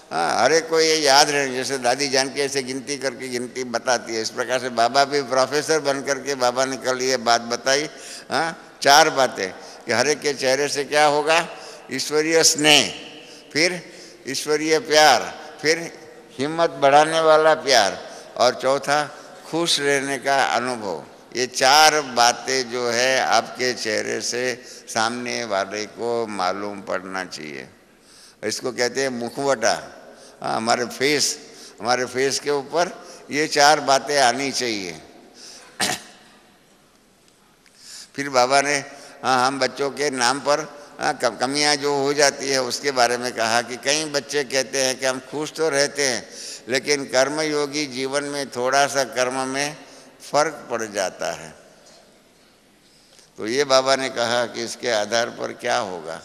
हर एक को ये याद रहे। जैसे दादी जान के ऐसे गिनती करके गिनती बताती है, इस प्रकार से बाबा भी प्रोफेसर बन करके बाबा ने कल ये बात बताई, 4 बातें कि हर एक के चेहरे से क्या होगा? ईश्वरीय स्नेह, फिर ईश्वरीय प्यार, फिर हिम्मत बढ़ाने वाला प्यार, और चौथा खुश रहने का अनुभव। ये 4 बातें जो है आपके चेहरे से सामने वाले को मालूम पड़ना चाहिए। इसको कहते हैं मुखवटा। हमारे फेस के ऊपर ये 4 बातें आनी चाहिए। फिर बाबा ने हम बच्चों के नाम पर कमियां जो हो जाती है उसके बारे में कहा कि कई बच्चे कहते हैं कि हम खुश तो रहते हैं लेकिन कर्मयोगी जीवन में थोड़ा सा कर्म में फर्क पड़ जाता है। तो ये बाबा ने कहा कि इसके आधार पर क्या होगा?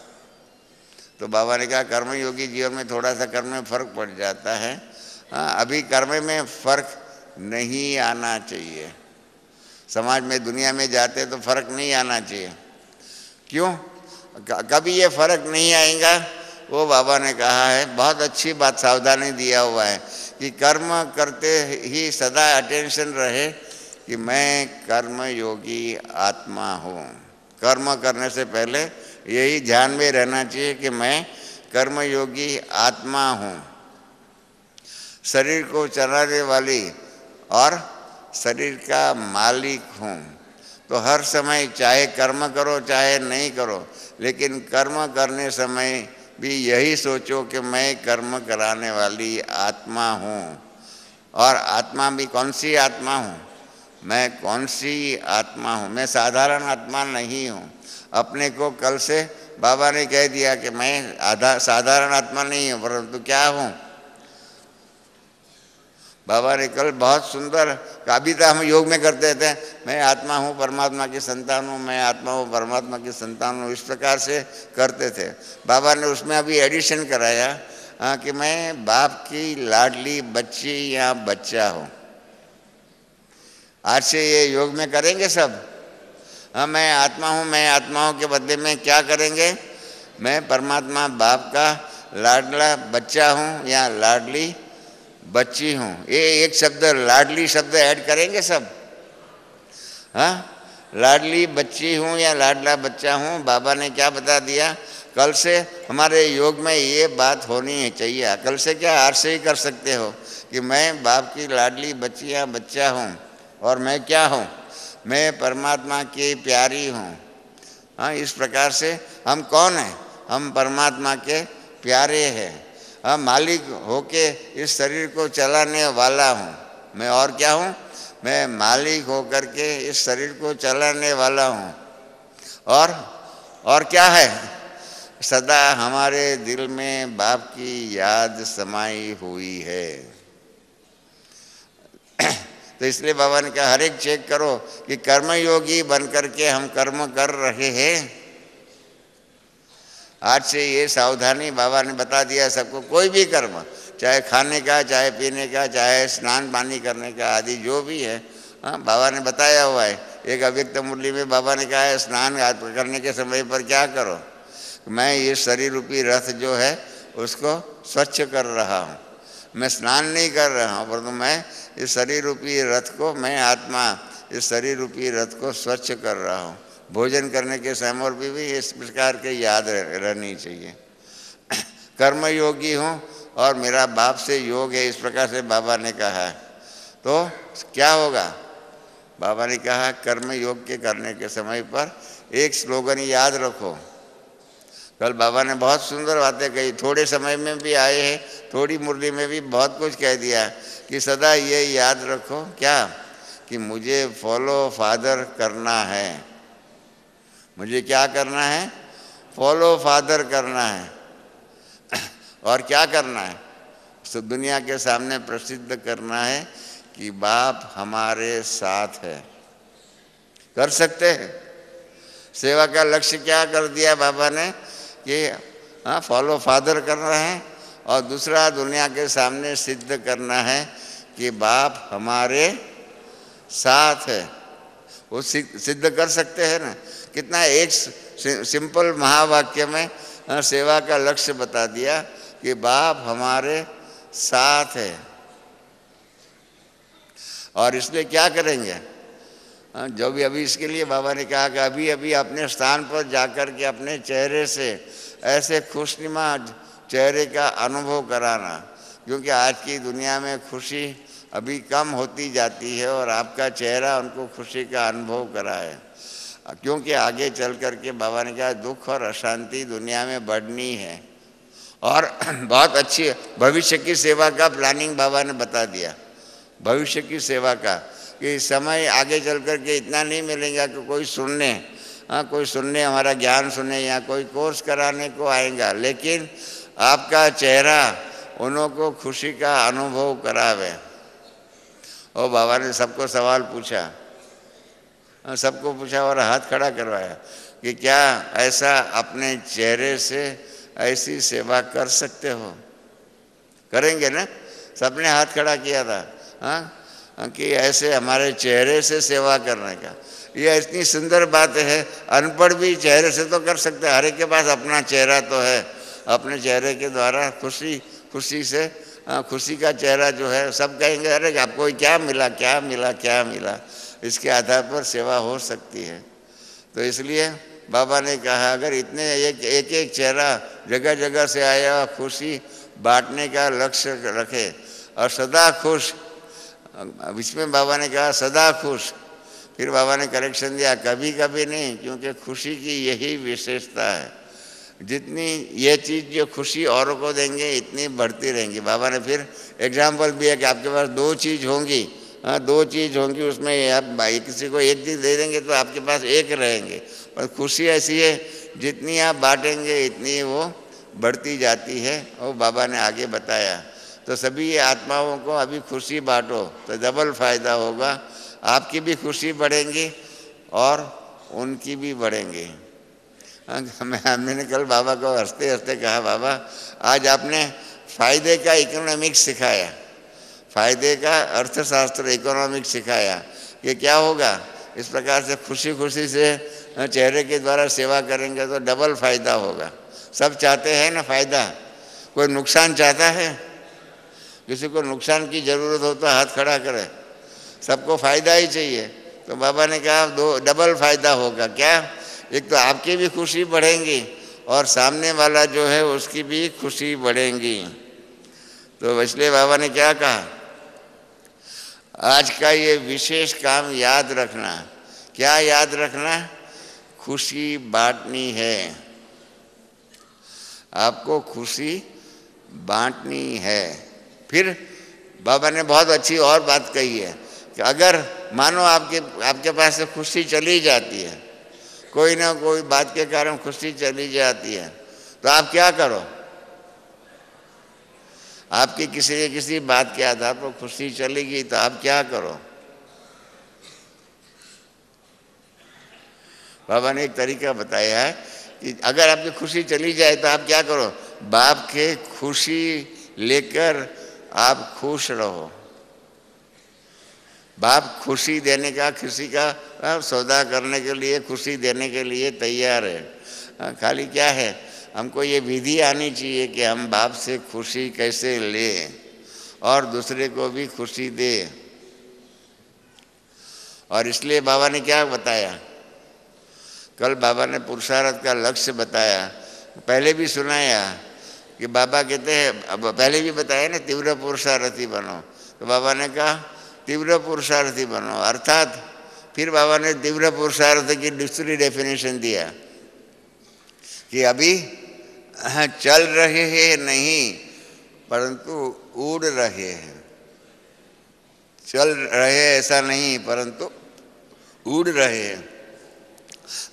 तो बाबा ने कहा कर्मयोगी जीवन में थोड़ा सा कर्म में फर्क पड़ जाता है। अभी कर्म में फर्क नहीं आना चाहिए। समाज में दुनिया में जाते तो फर्क नहीं आना चाहिए। क्यों? कभी ये फर्क नहीं आएगा। वो बाबा ने कहा है, बहुत अच्छी बात सावधानी दिया हुआ है कि कर्म करते ही सदा अटेंशन रहे, कि मैं कर्म योगी आत्मा हूँ। कर्म करने से पहले यही ध्यान में रहना चाहिए कि मैं कर्मयोगी आत्मा हूँ, शरीर को चलाने वाली और शरीर का मालिक हूँ। तो हर समय चाहे कर्म करो चाहे नहीं करो, लेकिन कर्म करने समय भी यही सोचो कि मैं कर्म कराने वाली आत्मा हूँ। और आत्मा भी कौन सी आत्मा हूँ? मैं कौन सी आत्मा हूँ? मैं साधारण आत्मा नहीं हूँ। अपने को कल से बाबा ने कह दिया कि मैं साधारण आत्मा नहीं हूँ, परंतु क्या हूँ? बाबा ने कल बहुत सुंदर कविता हम योग में करते थे, मैं आत्मा हूँ परमात्मा की संतान हूँ, मैं आत्मा हूँ परमात्मा की संतान हूँ, इस प्रकार से करते थे। बाबा ने उसमें अभी एडिशन कराया कि मैं बाप की लाडली बच्ची या बच्चा हूँ। आज से ये योग में करेंगे सब। हाँ, मैं आत्मा हूँ के बदले में क्या करेंगे? मैं परमात्मा बाप का लाडला बच्चा हूँ या लाडली बच्ची हूँ। ये एक शब्द लाडली शब्द ऐड करेंगे सब। हाँ, लाडली बच्ची हूँ या लाडला बच्चा हूँ। बाबा ने क्या बता दिया? कल से हमारे योग में ये बात होनी चाहिए। कल से क्या, आज से ही कर सकते हो कि मैं बाप की लाडली बच्ची या बच्चा हूँ। और मैं क्या हूँ? मैं परमात्मा की प्यारी हूँ। हाँ, इस प्रकार से हम कौन हैं? हम परमात्मा के प्यारे हैं। हाँ, मालिक होके इस शरीर को चलाने वाला हूँ मैं। और क्या हूँ? मैं मालिक होकर के इस शरीर को चलाने वाला हूँ। और क्या है? सदा हमारे दिल में बाप की याद समाई हुई है। तो इसलिए बाबा ने कहा हर एक चेक करो कि कर्मयोगी बन करके हम कर्म कर रहे हैं। आज से ये सावधानी बाबा ने बता दिया सबको। कोई भी कर्म, चाहे खाने का, चाहे पीने का, चाहे स्नान पानी करने का आदि जो भी है, हाँ, बाबा ने बताया हुआ है। एक अव्यक्त मुरली में बाबा ने कहा है स्नान करने के समय पर क्या करो? मैं ये शरीर रूपी रथ जो है उसको स्वच्छ कर रहा हूँ। मैं स्नान नहीं कर रहा हूँ, परंतु मैं इस शरीर रूपी रथ को, मैं आत्मा इस शरीर रूपी रथ को स्वच्छ कर रहा हूँ। भोजन करने के समय भी इस प्रकार के याद रहनी चाहिए। कर्मयोगी हूँ और मेरा बाप से योग है, इस प्रकार से बाबा ने कहा है। तो क्या होगा? बाबा ने कहा कर्म योग के करने के समय पर एक स्लोगन याद रखो। कल बाबा ने बहुत सुंदर बातें कही, थोड़े समय में भी आए हैं, थोड़ी मुरली में भी बहुत कुछ कह दिया कि सदा ये याद रखो क्या, कि मुझे फॉलो फादर करना है। मुझे क्या करना है? फॉलो फादर करना है। और क्या करना है? सब दुनिया के सामने प्रसिद्ध करना है कि बाप हमारे साथ है। कर सकते हैं। सेवा का लक्ष्य क्या कर दिया बाबा ने कि हाँ, फॉलो फादर करना है, और दूसरा दुनिया के सामने सिद्ध करना है कि बाप हमारे साथ है। वो सिद्ध कर सकते हैं ना। कितना एक सिंपल महावाक्य में सेवा का लक्ष्य बता दिया कि बाप हमारे साथ है। और इसलिए क्या करेंगे? जो भी अभी इसके लिए बाबा ने कहा कि अभी अभी अपने स्थान पर जाकर के अपने चेहरे से ऐसे खुशनुमा चेहरे का अनुभव कराना, क्योंकि आज की दुनिया में खुशी अभी कम होती जाती है और आपका चेहरा उनको खुशी का अनुभव कराए। क्योंकि आगे चल करके बाबा ने कहा दुख और अशांति दुनिया में बढ़नी है। और बहुत अच्छी भविष्य की सेवा का प्लानिंग बाबा ने बता दिया। भविष्य की सेवा का कि समय आगे चल कर के इतना नहीं मिलेगा कि कोई सुनने हमारा ज्ञान सुने या कोई कोर्स कराने को आएगा, लेकिन आपका चेहरा उन्हों को खुशी का अनुभव करावे। और बाबा ने सबको सवाल पूछा, सबको पूछा और हाथ खड़ा करवाया कि क्या ऐसा अपने चेहरे से ऐसी सेवा कर सकते हो? करेंगे ना? सबने हाथ खड़ा किया था। हाँ, कि ऐसे हमारे चेहरे से सेवा करने का, ये इतनी सुंदर बात है। अनपढ़ भी चेहरे से तो कर सकते हैं। हर एक के पास अपना चेहरा तो है। अपने चेहरे के द्वारा खुशी से खुशी का चेहरा जो है, सब कहेंगे अरे आपको क्या मिला क्या मिला क्या मिला। इसके आधार पर सेवा हो सकती है। तो इसलिए बाबा ने कहा अगर इतने एक एक चेहरा जगह जगह से आया खुशी बांटने का लक्ष्य रखे और सदा खुश, इसमें बाबा ने कहा सदा खुश, फिर बाबा ने करेक्शन दिया कभी कभी नहीं, क्योंकि खुशी की यही विशेषता है। जितनी ये चीज़ जो खुशी औरों को देंगे इतनी बढ़ती रहेंगी। बाबा ने फिर एग्जाम्पल दिया कि आपके पास दो चीज़ होंगी, हाँ दो चीज़ होंगी, उसमें आप किसी को एक चीज़ दे देंगे तो आपके पास एक रहेंगे, पर खुशी ऐसी है जितनी आप बांटेंगे इतनी वो बढ़ती जाती है। और बाबा ने आगे बताया तो सभी ये आत्माओं को अभी खुशी बांटो तो डबल फायदा होगा, आपकी भी खुशी बढ़ेंगी और उनकी भी बढ़ेंगी। मैंने कल बाबा को हंसते हंसते कहा बाबा आज आपने फायदे का इकोनॉमिक्स सिखाया, फायदे का अर्थशास्त्र इकोनॉमिक्स सिखाया कि क्या होगा, इस प्रकार से खुशी खुशी से चेहरे के द्वारा सेवा करेंगे तो डबल फायदा होगा। सब चाहते हैं ना फायदा, कोई नुकसान चाहता है? किसी को नुकसान की ज़रूरत हो तो हाथ खड़ा करे, सबको फायदा ही चाहिए। तो बाबा ने कहा दो डबल फायदा होगा। क्या? एक तो आपकी भी खुशी बढ़ेंगी और सामने वाला जो है उसकी भी खुशी बढ़ेंगी। तो इसलिए बाबा ने क्या कहा, आज का ये विशेष काम याद रखना। क्या याद रखना? खुशी बांटनी है, आपको खुशी बांटनी है। फिर बाबा ने बहुत अच्छी और बात कही है कि अगर मानो आपके पास से खुशी चली जाती है, कोई ना कोई बात के कारण खुशी चली जाती है, तो आप क्या करो? आपकी किसी बात के आधार पर खुशी चलेगी तो आप क्या करो? बाबा ने एक तरीका बताया है कि अगर आपकी खुशी चली जाए तो आप क्या करो? बाप के खुशी लेकर आप खुश रहो। बाप खुशी देने का, किसी का सौदा करने के लिए, खुशी देने के लिए तैयार है। खाली क्या है, हमको ये विधि आनी चाहिए कि हम बाप से खुशी कैसे लें और दूसरे को भी खुशी दे। और इसलिए बाबा ने क्या बताया, कल बाबा ने पुरुषार्थ का लक्ष्य बताया, पहले भी सुनाया कि बाबा कहते हैं, अब पहले भी बताया ना तीव्र पुरुषार्थी बनो। तो बाबा ने कहा तीव्र पुरुषार्थी बनो, अर्थात फिर बाबा ने तीव्र पुरुषार्थ की दूसरी डेफिनेशन दिया कि अभी चल रहे हैं नहीं परंतु उड़ रहे हैं। चल रहे ऐसा नहीं परंतु उड़ रहे हैं।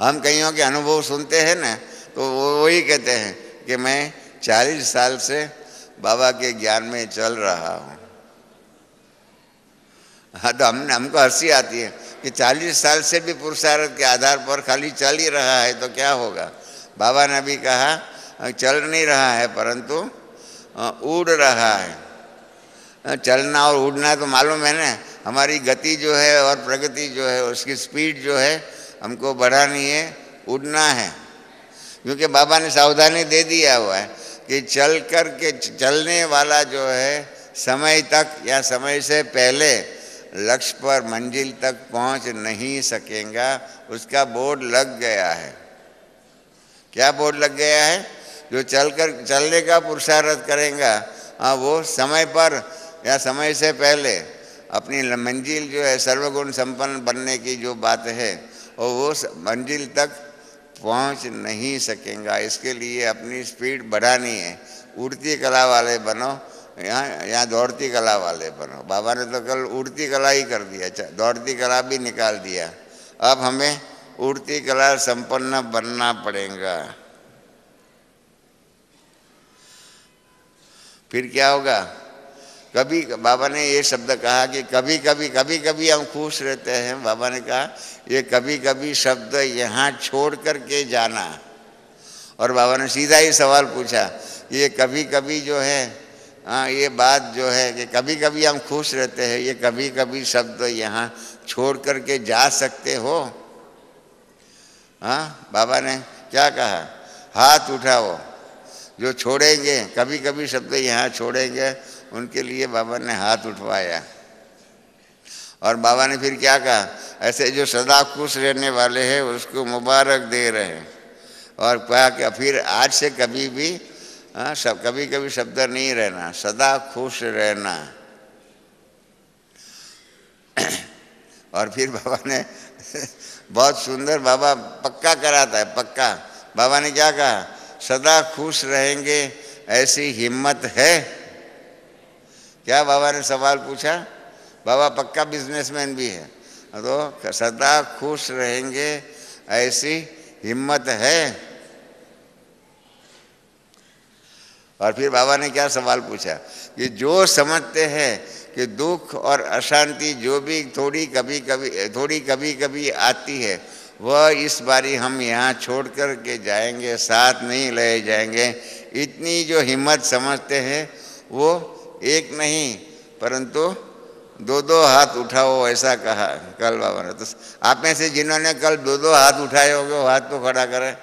हम कईयों के अनुभव सुनते हैं ना तो वो वही कहते हैं कि मैं 40 साल से बाबा के ज्ञान में चल रहा हूँ। हाँ, तो हमको हंसी आती है कि 40 साल से भी पुरुषार्थ के आधार पर खाली चल ही रहा है तो क्या होगा। बाबा ने भी कहा चल नहीं रहा है परंतु उड़ रहा है। चलना और उड़ना तो मालूम है ना, हमारी गति जो है और प्रगति जो है उसकी स्पीड जो है हमको बढ़ानी है, उड़ना है। क्योंकि बाबा ने सावधानी दे दिया हुआ है कि चल कर के चलने वाला जो है समय तक या समय से पहले लक्ष्य पर मंजिल तक पहुंच नहीं सकेगा, उसका बोर्ड लग गया है। क्या बोर्ड लग गया है? जो चलने का पुरुषार्थ करेगा हाँ वो समय पर या समय से पहले अपनी मंजिल जो है सर्वगुण संपन्न बनने की जो बात है और वो मंजिल तक पहुंच नहीं सकेगा। इसके लिए अपनी स्पीड बढ़ानी है। उड़ती कला वाले बनो, यहाँ दौड़ती कला वाले बनो। बाबा ने तो कल उड़ती कला ही कर दिया, दौड़ती कला भी निकाल दिया। अब हमें उड़ती कला संपन्न बनना पड़ेगा। फिर क्या होगा? कभी बाबा ने ये शब्द कहा कि कभी कभी हम खुश रहते हैं। बाबा ने कहा ये कभी कभी शब्द यहाँ छोड़ कर के जाना। और बाबा ने सीधा ही सवाल पूछा ये कभी कभी जो है हाँ ये बात जो है कि कभी कभी हम खुश रहते हैं, ये कभी कभी शब्द यहाँ छोड़ कर के जा सकते हो? हाँ, बाबा ने क्या कहा? हाथ उठाओ जो छोड़ेंगे, कभी कभी शब्द यहाँ छोड़ेंगे उनके लिए बाबा ने हाथ उठवाया। और बाबा ने फिर क्या कहा, ऐसे जो सदा खुश रहने वाले हैं उसको मुबारक दे रहे हैं। और कहा कि फिर आज से कभी भी कभी कभी शब्द नहीं रहना, सदा खुश रहना। और फिर बाबा ने बहुत सुंदर, बाबा पक्का कराता है, पक्का। बाबा ने क्या कहा, सदा खुश रहेंगे ऐसी हिम्मत है क्या? बाबा ने सवाल पूछा। बाबा पक्का बिजनेसमैन भी है, तो सदा खुश रहेंगे ऐसी हिम्मत है। और फिर बाबा ने क्या सवाल पूछा कि जो समझते हैं कि दुख और अशांति जो भी थोड़ी कभी कभी आती है, वह इस बारी हम यहाँ छोड़ कर के जाएंगे, साथ नहीं ले जाएंगे, इतनी जो हिम्मत समझते हैं वो एक नहीं परंतु दो दो हाथ उठाओ, ऐसा कहा कल बाबा ने। तो आप में से जिन्होंने कल दो दो हाथ उठाए होंगे वो हाथ तो खड़ा करें।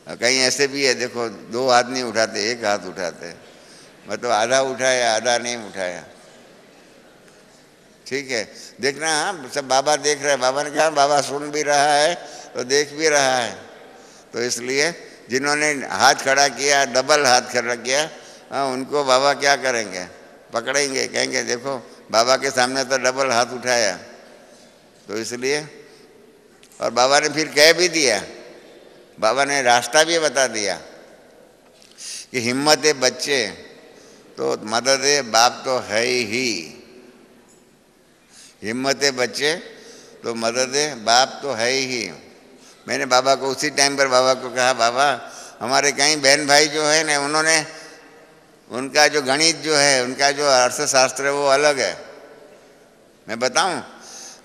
कहीं ऐसे भी है, देखो दो हाथ नहीं उठाते, एक हाथ उठाते, मतलब आधा उठाया आधा नहीं उठाया। ठीक है, देखना, हाँ सब बाबा देख रहे हैं। बाबा ने कहा बाबा सुन भी रहा है तो देख भी रहा है। तो इसलिए जिन्होंने हाथ खड़ा किया, डबल हाथ खड़ा किया, हाँ उनको बाबा क्या करेंगे, पकड़ेंगे, कहेंगे देखो बाबा के सामने तो डबल हाथ उठाया। तो इसलिए, और बाबा ने फिर कह भी दिया, बाबा ने रास्ता भी बता दिया कि हिम्मत है बच्चे तो मदद है बाप तो है ही। हिम्मत है बच्चे तो मदद है बाप तो है ही। मैंने बाबा को उसी टाइम पर बाबा को कहा, बाबा हमारे कई बहन भाई जो है ना, उन्होंने उनका जो गणित जो है, उनका जो अर्थशास्त्र है वो अलग है। मैं बताऊं,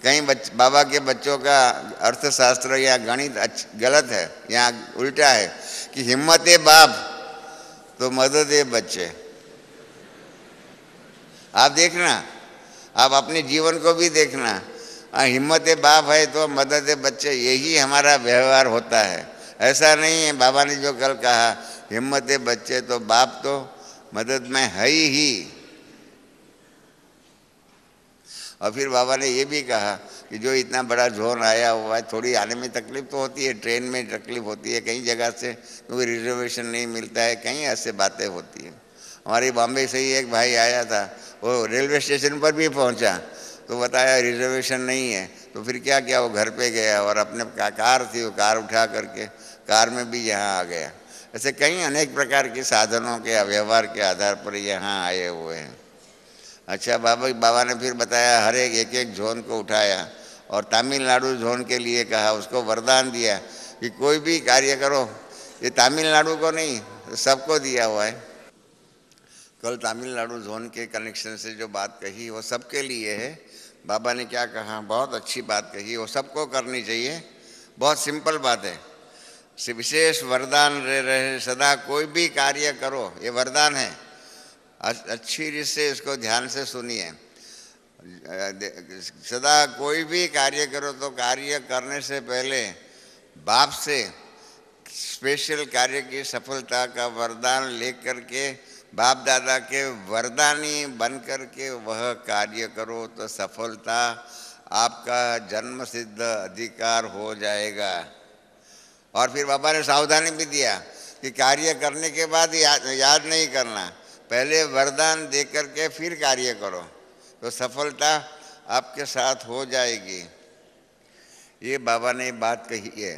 कहीं बाबा के बच्चों का अर्थशास्त्र या गणित गलत है, यहाँ उल्टा है कि हिम्मत है बाप तो मदद है बच्चे। आप देखना, आप अपने जीवन को भी देखना, हिम्मत है बाप है तो मदद है बच्चे, यही हमारा व्यवहार होता है। ऐसा नहीं है बाबा ने जो कल कहा हिम्मत है बच्चे तो बाप तो मदद में है ही। और फिर बाबा ने ये भी कहा कि जो इतना बड़ा जोन आया हुआ है, थोड़ी आने में तकलीफ तो होती है, ट्रेन में तकलीफ होती है, कई जगह से क्योंकि रिजर्वेशन नहीं मिलता है, कहीं ऐसे बातें होती हैं। हमारी बॉम्बे से ही एक भाई आया था, वो रेलवे स्टेशन पर भी पहुंचा तो बताया रिजर्वेशन नहीं है। तो फिर क्या किया, वो घर पे गया और अपने कार थी, वो कार उठा करके कार में भी यहाँ आ गया। ऐसे कई अनेक प्रकार के साधनों के व्यवहार के आधार पर यहाँ आए हुए हैं। अच्छा, बाबा ने फिर बताया, हर एक एक जोन को उठाया और तमिलनाडु जोन के लिए कहा, उसको वरदान दिया कि कोई भी कार्य करो। ये तमिलनाडु को नहीं, सबको दिया हुआ है। कल तमिलनाडु जोन के कनेक्शन से जो बात कही वो सबके लिए है। बाबा ने क्या कहा, बहुत अच्छी बात कही, वो सबको करनी चाहिए। बहुत सिंपल बात है, विशेष वरदान रहे, सदा कोई भी कार्य करो, ये वरदान है। अच्छी रीत से इसको ध्यान से सुनिए। सदा कोई भी कार्य करो तो कार्य करने से पहले बाप से स्पेशल कार्य की सफलता का वरदान लेकर के, बाप दादा के वरदानी बन कर के वह कार्य करो तो सफलता आपका जन्म सिद्ध अधिकार हो जाएगा। और फिर बाबा ने सावधानी भी दिया कि कार्य करने के बाद याद नहीं करना, पहले वरदान दे करके फिर कार्य करो तो सफलता आपके साथ हो जाएगी। ये बाबा ने बात कही है।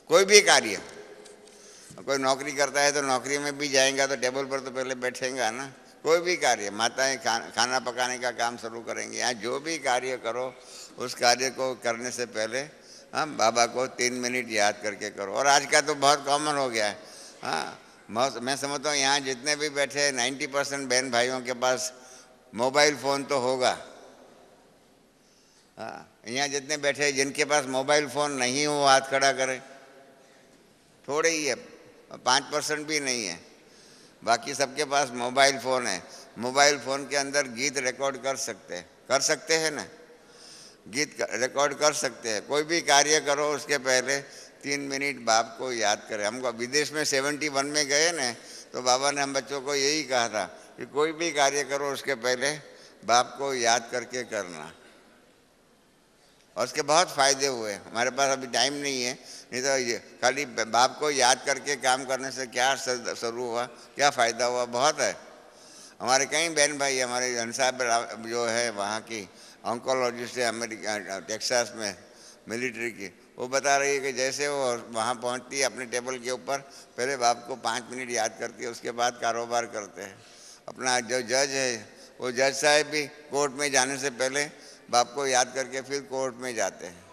कोई भी कार्य, कोई नौकरी करता है तो नौकरी में भी जाएगा तो टेबल पर तो पहले बैठेगा ना। कोई भी कार्य, माताएं खाना पकाने का काम शुरू करेंगी, यहाँ जो भी कार्य करो उस कार्य को करने से पहले हम बाबा को 3 मिनट याद करके करो। और आज का तो बहुत कॉमन हो गया है। हाँ, मैं समझता हूँ यहाँ जितने भी बैठे 90% बहन भाइयों के पास मोबाइल फ़ोन तो होगा। हाँ, यहाँ जितने बैठे जिनके पास मोबाइल फ़ोन नहीं हो हाथ खड़ा करें। थोड़े ही है, 5% भी नहीं है, बाकी सबके पास मोबाइल फ़ोन है। मोबाइल फ़ोन के अंदर गीत रिकॉर्ड कर सकते हैं ना, गीत रिकॉर्ड कर सकते हैं। कोई भी कार्य करो उसके पहले 3 मिनट बाप को याद करें। हमको विदेश में 71 में गए ना, तो बाबा ने हम बच्चों को यही कहा था, कि कोई भी कार्य करो उसके पहले बाप को याद करके करना। और उसके बहुत फायदे हुए। हमारे पास अभी टाइम नहीं है, नहीं तो ये खाली बाप को याद करके काम करने से क्या शुरू हुआ, क्या फ़ायदा हुआ, बहुत है। हमारे कई बहन भाई, हमारे हंसाब जो है वहाँ की ऑन्कोलॉजिस्ट है अमेरिका टेक्सास में मिलिट्री की, वो बता रही है कि जैसे वो वहाँ पहुँचती है अपने टेबल के ऊपर, पहले बाप को 5 मिनट याद करती है, उसके बाद कारोबार करते हैं। अपना जो जज है, वो जज साहब भी कोर्ट में जाने से पहले बाप को याद करके फिर कोर्ट में जाते हैं।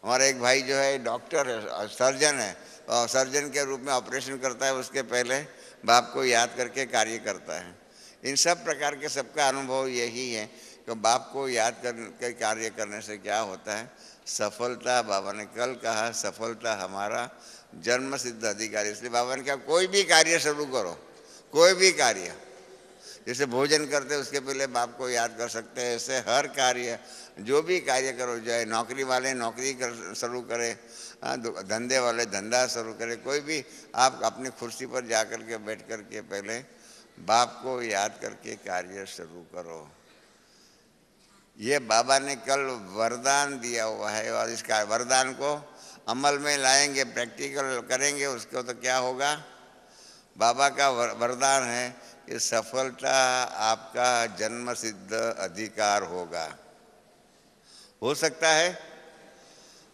हमारा एक भाई जो है डॉक्टर है, सर्जन है, और सर्जन के रूप में ऑपरेशन करता है, उसके पहले बाप को याद करके कार्य करता है। इन सब प्रकार के सबका अनुभव यही है कि बाप को याद कर कार्य करने से क्या होता है, सफलता। बाबा ने कल कहा सफलता हमारा जन्म सिद्ध अधिकार। इसलिए बाबा ने कहा कोई भी कार्य शुरू करो, कोई भी कार्य, जैसे भोजन करते उसके पहले बाप को याद कर सकते हैं, ऐसे हर कार्य, जो भी कार्य करो, चाहे नौकरी वाले नौकरी शुरू करें, धंधे वाले धंधा शुरू करें, कोई भी आप अपनी कुर्सी पर जा कर के बैठ कर के पहले बाप को याद करके कार्य शुरू करो। ये बाबा ने कल वरदान दिया हुआ है, और इसका वरदान को अमल में लाएंगे, प्रैक्टिकल करेंगे, उसको तो क्या होगा। बाबा का वरदान है कि सफलता आपका जन्म सिद्ध अधिकार होगा। हो सकता है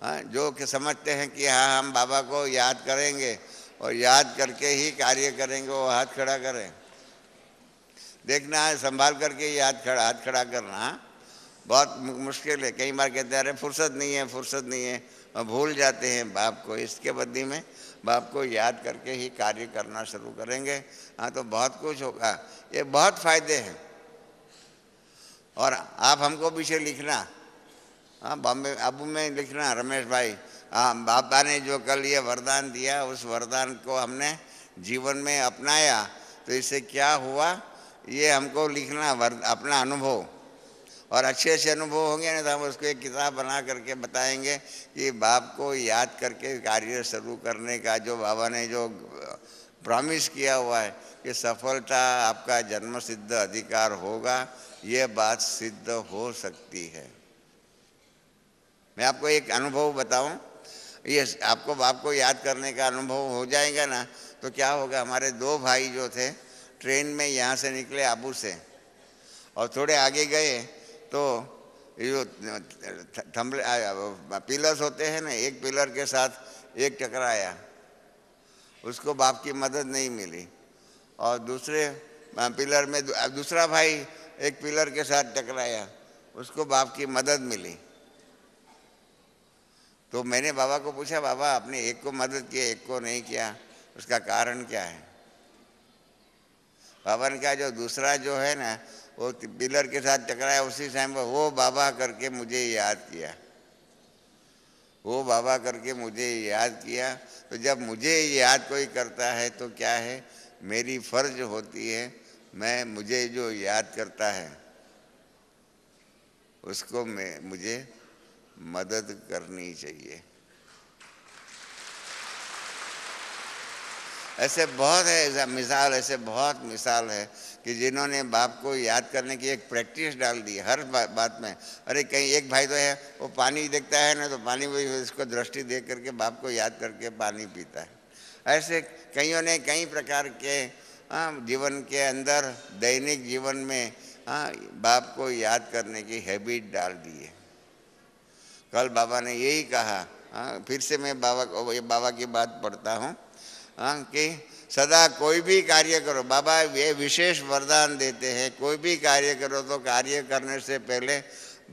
हाँ, जो कि समझते हैं कि हाँ हम बाबा को याद करेंगे और याद करके ही कार्य करेंगे, वो हाथ खड़ा करें। देखना है, संभाल करके हाथ खड़ा करना बहुत मुश्किल है। कई बार कहते हैं अरे फुर्सत नहीं है, फुर्सत नहीं है, और भूल जाते हैं बाप को। इसके बदले में बाप को याद करके ही कार्य करना शुरू करेंगे, हाँ तो बहुत कुछ होगा। ये बहुत फायदे हैं। और आप हमको पीछे लिखना, हाँ बॉम्बे अबू में लिखना, रमेश भाई, हाँ बाबा ने जो कल ये वरदान दिया, उस वरदान को हमने जीवन में अपनाया तो इससे क्या हुआ, ये हमको लिखना, अपना अनुभव। और अच्छे अच्छे अनुभव होंगे ना तो हम उसको एक किताब बना करके बताएंगे कि बाप को याद करके कार्य शुरू करने का जो बाबा ने जो प्रॉमिस किया हुआ है कि सफलता आपका जन्म सिद्ध अधिकार होगा, ये बात सिद्ध हो सकती है। मैं आपको एक अनुभव बताऊं, ये आपको बाप को याद करने का अनुभव हो जाएगा ना तो क्या होगा। हमारे 2 भाई जो थे ट्रेन में यहाँ से निकले आबू से, और थोड़े आगे गए तो ये जो पिलर्स होते हैं ना, एक पिलर के साथ एक टकराया, उसको बाप की मदद नहीं मिली। और दूसरे पिलर में दूसरा भाई एक पिलर के साथ टकराया, उसको बाप की मदद मिली। तो मैंने बाबा को पूछा, बाबा आपने एक को मदद किया एक को नहीं किया, उसका कारण क्या है। बाबा ने कहा जो दूसरा जो है ना वो पिलर के साथ टकराया, उसी टाइम पर वो बाबा करके मुझे याद किया, वो बाबा करके मुझे याद किया। तो जब मुझे याद कोई करता है तो क्या है, मेरी फर्ज होती है, मुझे जो याद करता है उसको मुझे मदद करनी चाहिए। ऐसे बहुत है, ऐसा मिसाल, ऐसे बहुत मिसाल है कि जिन्होंने बाप को याद करने की एक प्रैक्टिस डाल दी हर बात में। अरे कहीं एक भाई तो है वो पानी देखता है ना तो पानी वही इसको दृष्टि देख करके बाप को याद करके पानी पीता है। ऐसे कईयों ने कई प्रकार के जीवन के अंदर दैनिक जीवन में बाप को याद करने की हैबिट डाल दी है। कल बाबा ने यही कहा, फिर से मैं बाबा की बात पढ़ता हूँ कि सदा कोई भी कार्य करो। बाबा ये विशेष वरदान देते हैं, कोई भी कार्य करो तो कार्य करने से पहले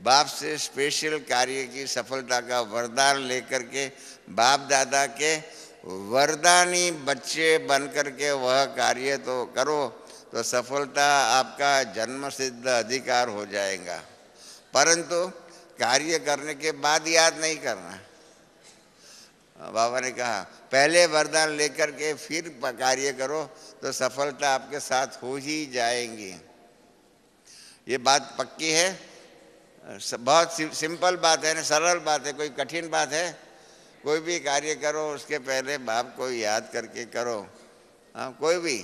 बाप से स्पेशल कार्य की सफलता का वरदान लेकर के बाप दादा के वरदानी बच्चे बन कर के वह कार्य तो करो तो सफलता आपका जन्म सिद्ध अधिकार हो जाएगा। परंतु कार्य करने के बाद याद नहीं करना। बाबा ने कहा पहले वरदान लेकर के फिर कार्य करो तो सफलता आपके साथ हो ही जाएंगी। ये बात पक्की है, बहुत सिंपल बात है ना, सरल बात है, कोई कठिन बात है। कोई भी कार्य करो उसके पहले बाप को याद करके करो। हाँ कोई भी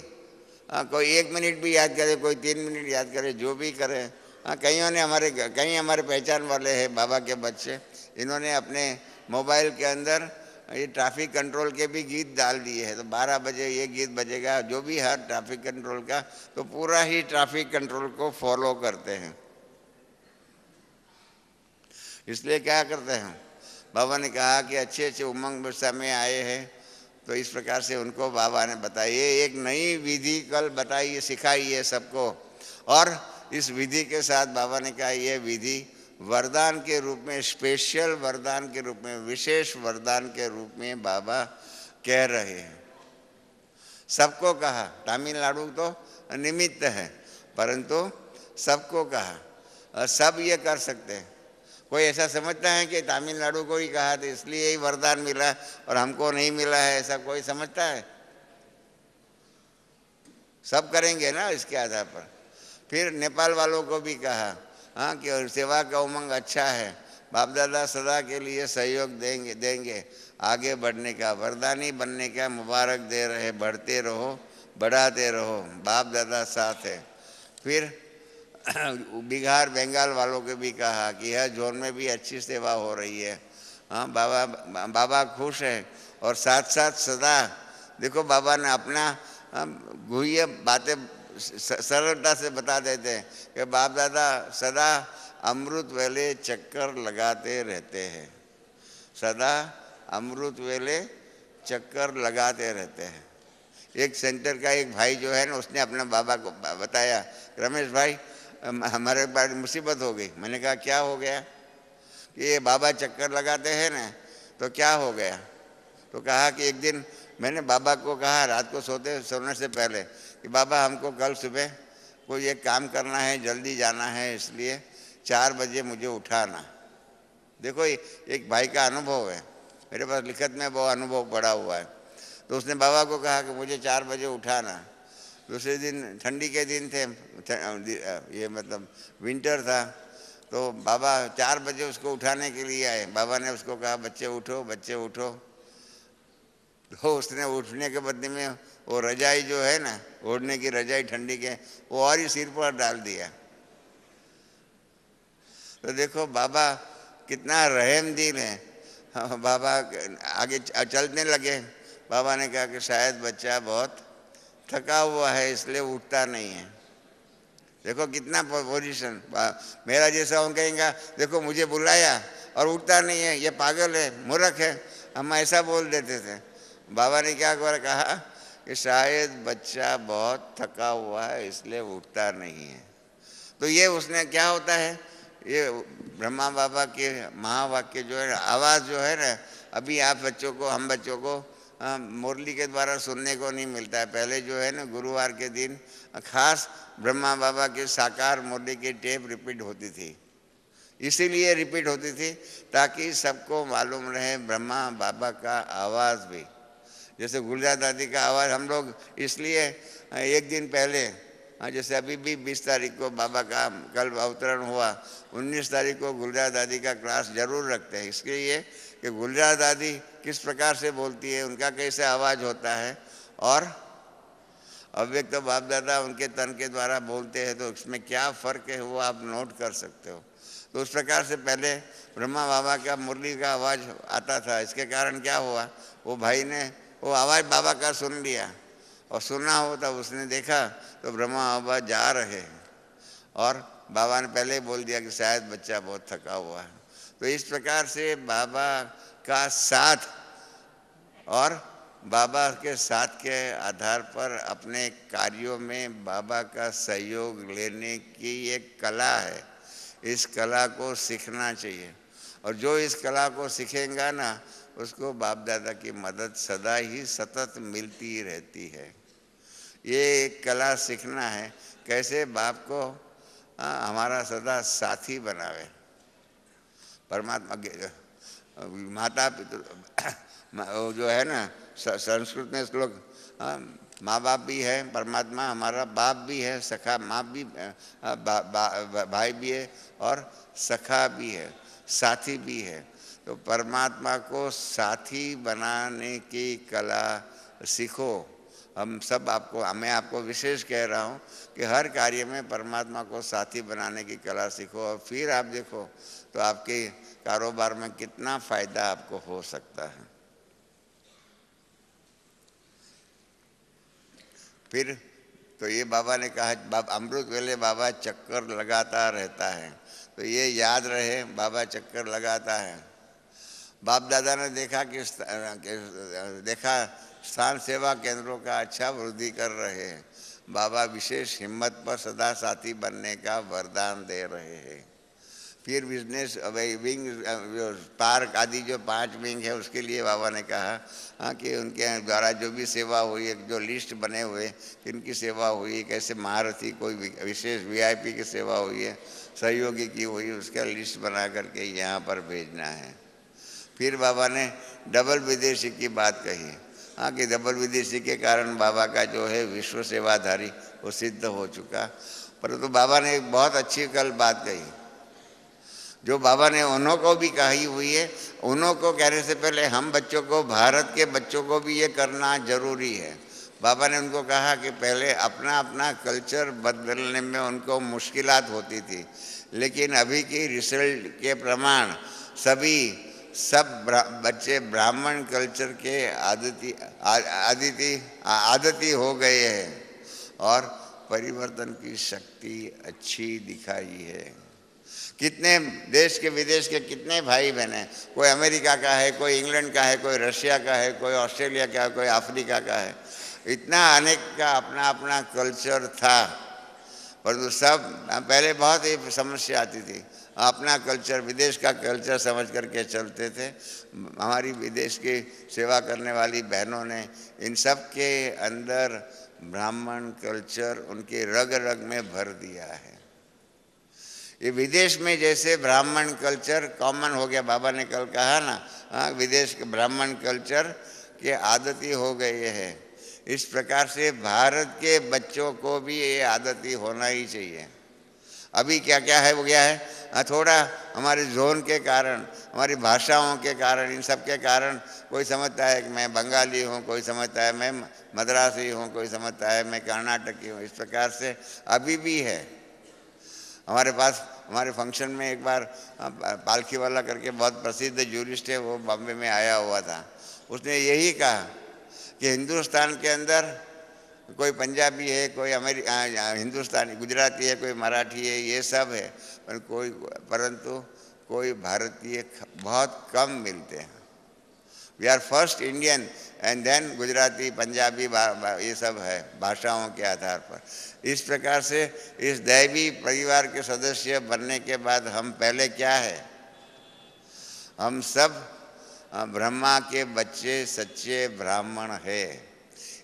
कोई 1 मिनट भी याद करे, कोई 3 मिनट याद करे, जो भी करे। कई हमारे पहचान वाले हैं बाबा के बच्चे, इन्होंने अपने मोबाइल के अंदर ये ट्रैफिक कंट्रोल के भी गीत डाल दिए हैं। तो 12 बजे ये गीत बजेगा, जो भी हर ट्रैफिक कंट्रोल का, तो पूरा ही ट्रैफिक कंट्रोल को फॉलो करते हैं। इसलिए क्या करते हैं, बाबा ने कहा कि अच्छे अच्छे उमंग में आए हैं, तो इस प्रकार से उनको बाबा ने बताया, ये एक नई विधि कल बताई, सिखाई है सबको। और इस विधि के साथ बाबा ने कहा ये विधि वरदान के रूप में, स्पेशल वरदान के रूप में, विशेष वरदान के रूप में बाबा कह रहे हैं। सबको कहा, तमिलनाडु तो निमित्त है, परंतु सबको कहा, और सब ये कर सकते हैं। कोई ऐसा समझता है कि तमिलनाडु को ही कहा तो इसलिए ही वरदान मिला और हमको नहीं मिला है, ऐसा कोई समझता है? सब करेंगे ना इसके आधार पर। फिर नेपाल वालों को भी कहा, हाँ, कि सेवा का उमंग अच्छा है, बाप दादा सदा के लिए सहयोग देंगे आगे बढ़ने का, वरदानी बनने का मुबारक दे रहे, बढ़ते रहो, बढ़ाते रहो, बाप दादा साथ है। फिर बिहार बंगाल वालों को भी कहा कि यह जोन में भी अच्छी सेवा हो रही है, हाँ, बाबा खुश है। और साथ साथ सदा देखो, बाबा ने अपना गुह्य बातें सरलता से बता देते हैं कि बाप दादा सदा अमृत वेले चक्कर लगाते रहते हैं, सदा अमृत वेले चक्कर लगाते रहते हैं। एक सेंटर का एक भाई जो है ना, उसने अपने बाबा को बताया, रमेश भाई हमारे पास मुसीबत हो गई। मैंने कहा क्या हो गया? कि ये बाबा चक्कर लगाते हैं ना, तो क्या हो गया? तो कहा कि एक दिन मैंने बाबा को कहा रात को सोने से पहले कि बाबा हमको कल सुबह कोई एक काम करना है, जल्दी जाना है, इसलिए 4 बजे मुझे उठाना। देखो एक भाई का अनुभव है, मेरे पास लिखत में वो अनुभव पड़ा हुआ है। तो उसने बाबा को कहा कि मुझे 4 बजे उठाना। दूसरे दिन ठंडी के दिन थे, ये मतलब विंटर था, तो बाबा 4 बजे उसको उठाने के लिए आए। बाबा ने उसको कहा बच्चे उठो, बच्चे उठो। तो उसने उठने के बदले में वो रजाई जो है ना, ओढ़ने की रजाई ठंडी के, वो और ही सिर पर डाल दिया। तो देखो बाबा कितना रहम दिल है। बाबा आगे चलने लगे। बाबा ने कहा कि शायद बच्चा बहुत थका हुआ है, इसलिए उठता नहीं है। देखो कितना पोजीशन। मेरा जैसा हम कहेंगे देखो मुझे बुलाया और उठता नहीं है, ये पागल है, मूर्ख है, हम ऐसा बोल देते थे। बाबा ने क्या कहा कि शायद बच्चा बहुत थका हुआ है, इसलिए उठता नहीं है। तो ये उसने क्या होता है, ये ब्रह्मा बाबा के महावाक्य जो है, आवाज़ जो है ना, अभी आप बच्चों को, हम बच्चों को मुरली के द्वारा सुनने को नहीं मिलता है। पहले जो है ना, गुरुवार के दिन खास ब्रह्मा बाबा की साकार मुरली की टेप रिपीट होती थी। इसीलिए रिपीट होती थी ताकि सबको मालूम रहे ब्रह्मा बाबा का आवाज़ भी। जैसे गुलजार दादी का आवाज़ हम लोग इसलिए एक दिन पहले, जैसे अभी भी 20 तारीख को बाबा का कल अवतरण हुआ, 19 तारीख को गुलजार दादी का क्लास जरूर रखते हैं। इसके लिए कि गुलजार दादी किस प्रकार से बोलती है, उनका कैसे आवाज़ होता है, और अव्यक्त तो बाप दादा उनके तन के द्वारा बोलते हैं, तो इसमें क्या फ़र्क है वो आप नोट कर सकते हो। तो उस प्रकार से पहले ब्रह्मा बाबा का मुरली का आवाज़ आता था। इसके कारण क्या हुआ, वो भाई ने वो आवाज़ बाबा का सुन लिया, और सुना हो तब उसने देखा तो ब्रह्मा बाबा जा रहे हैं, और बाबा ने पहले ही बोल दिया कि शायद बच्चा बहुत थका हुआ है। तो इस प्रकार से बाबा का साथ और बाबा के साथ के आधार पर अपने कार्यों में बाबा का सहयोग लेने की एक कला है। इस कला को सीखना चाहिए, और जो इस कला को सीखेगा ना, उसको बाप दादा की मदद सदा ही सतत मिलती रहती है। ये एक कला सीखना है, कैसे बाप को हमारा सदा साथी बनावे। परमात्मा माता पिता जो है ना, संस्कृत में श्लोक, माँ बाप भी है, परमात्मा हमारा बाप भी है, सखा माँ भी, भाई भी है, और सखा भी है, साथी भी है। तो परमात्मा को साथी बनाने की कला सीखो, हम सब आपको, मैं आपको विशेष कह रहा हूँ कि हर कार्य में परमात्मा को साथी बनाने की कला सीखो, और फिर आप देखो तो आपके कारोबार में कितना फायदा आपको हो सकता है। फिर तो ये बाबा ने कहा, अमृत वेले बाबा चक्कर लगाता रहता है, तो ये याद रहे बाबा चक्कर लगाता है। बाप दादा ने देखा कि स्थान सेवा केंद्रों का अच्छा वृद्धि कर रहे हैं, बाबा विशेष हिम्मत पर सदा साथी बनने का वरदान दे रहे हैं। फिर बिजनेस विंग, पार्क आदि जो 5 विंग है उसके लिए बाबा ने कहा हाँ कि उनके द्वारा जो भी सेवा हुई है, जो लिस्ट बने हुए किनकी सेवा हुई, कैसे महारथी कोई विशेष वीआईपी की सेवा हुई है, सहयोगी की हुई, उसका लिस्ट बना करके यहाँ पर भेजना है। फिर बाबा ने डबल विदेशी की बात कही, हाँ कि डबल विदेशी के कारण बाबा का जो है विश्व सेवाधारी वो सिद्ध हो चुका। परंतु बाबा ने एक बहुत अच्छी कल बात कही, जो बाबा ने उन्हों को भी कही हुई है, उन्हों को कहने से पहले हम बच्चों को, भारत के बच्चों को भी ये करना जरूरी है। बाबा ने उनको कहा कि पहले अपना अपना कल्चर बदलने में उनको मुश्किलात होती थी, लेकिन अभी की रिजल्ट के प्रमाण सब बच्चे ब्राह्मण कल्चर के आदती हो गए हैं और परिवर्तन की शक्ति अच्छी दिखाई है। कितने देश के विदेश के कितने भाई बहन हैं, कोई अमेरिका का है, कोई इंग्लैंड का है, कोई रशिया का है, कोई ऑस्ट्रेलिया का है, कोई अफ्रीका का है, इतना अनेक का अपना अपना कल्चर था। परंतु सब पहले बहुत ही समस्या आती थी, अपना कल्चर विदेश का कल्चर समझ करके चलते थे। हमारी विदेश की सेवा करने वाली बहनों ने इन सब के अंदर ब्राह्मण कल्चर उनके रग रग में भर दिया है। ये विदेश में जैसे ब्राह्मण कल्चर कॉमन हो गया, बाबा ने कल कहा ना, हाँ विदेश के ब्राह्मण कल्चर के आदती हो गए हैं, इस प्रकार से भारत के बच्चों को भी ये आदती होना ही चाहिए। अभी क्या क्या है वो क्या है, थोड़ा हमारे जोन के कारण, हमारी भाषाओं के कारण, इन सब के कारण कोई समझता है कि मैं बंगाली हूँ, कोई समझता है मैं मद्रासी हूँ, कोई समझता है मैं कर्नाटकी हूँ, इस प्रकार से अभी भी है। हमारे पास हमारे फंक्शन में एक बार पालखी वाला करके बहुत प्रसिद्ध जूरिस्ट है, वो बॉम्बे में आया हुआ था, उसने यही कहा कि हिंदुस्तान के अंदर कोई पंजाबी है, कोई हिंदुस्तानी गुजराती है, कोई मराठी है, ये सब है, परंतु कोई भारतीय बहुत कम मिलते हैं। We are first Indian and then Gujarati, Punjabi, ये सब है भाषाओं के आधार पर। इस प्रकार से इस दैवी परिवार के सदस्य बनने के बाद हम पहले क्या है, हम सब ब्रह्मा के बच्चे सच्चे ब्राह्मण है।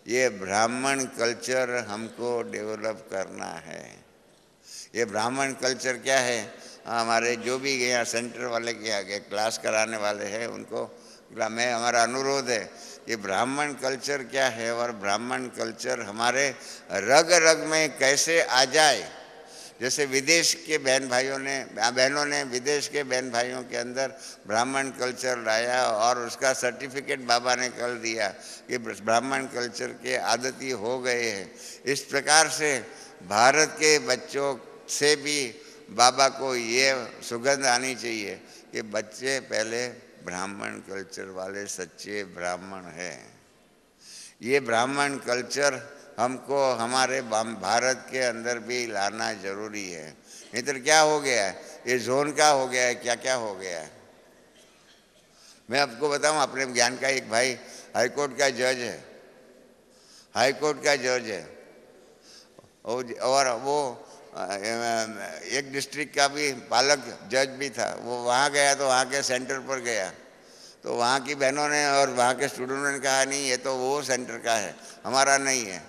ये ब्राह्मण कल्चर हमको डेवलप करना है। ये ब्राह्मण कल्चर क्या है, हमारे जो भी यहाँ सेंटर वाले के क्लास कराने वाले हैं उनको हमारा अनुरोध है कि ब्राह्मण कल्चर क्या है और ब्राह्मण कल्चर हमारे रग रग में कैसे आ जाए। जैसे विदेश के बहनों ने विदेश के बहन भाइयों के अंदर ब्राह्मण कल्चर लाया और उसका सर्टिफिकेट बाबा ने कल दिया कि ब्राह्मण कल्चर के आदती हो गए हैं। इस प्रकार से भारत के बच्चों से भी बाबा को ये सुगंध आनी चाहिए कि बच्चे पहले ब्राह्मण कल्चर वाले सच्चे ब्राह्मण हैं। ये ब्राह्मण कल्चर हमको हमारे भारत के अंदर भी लाना जरूरी है, नहीं तो क्या हो गया है, ये जोन का हो गया है, क्या क्या हो गया है। मैं आपको बताऊं, अपने ज्ञान का एक भाई हाईकोर्ट का जज है, हाईकोर्ट का जज है, और वो एक डिस्ट्रिक्ट का भी पालक जज भी था। वो वहाँ गया तो वहाँ के सेंटर पर गया तो वहाँ की बहनों ने और वहाँ के स्टूडेंटों ने कहा नहीं ये तो वो सेंटर का है, हमारा नहीं है।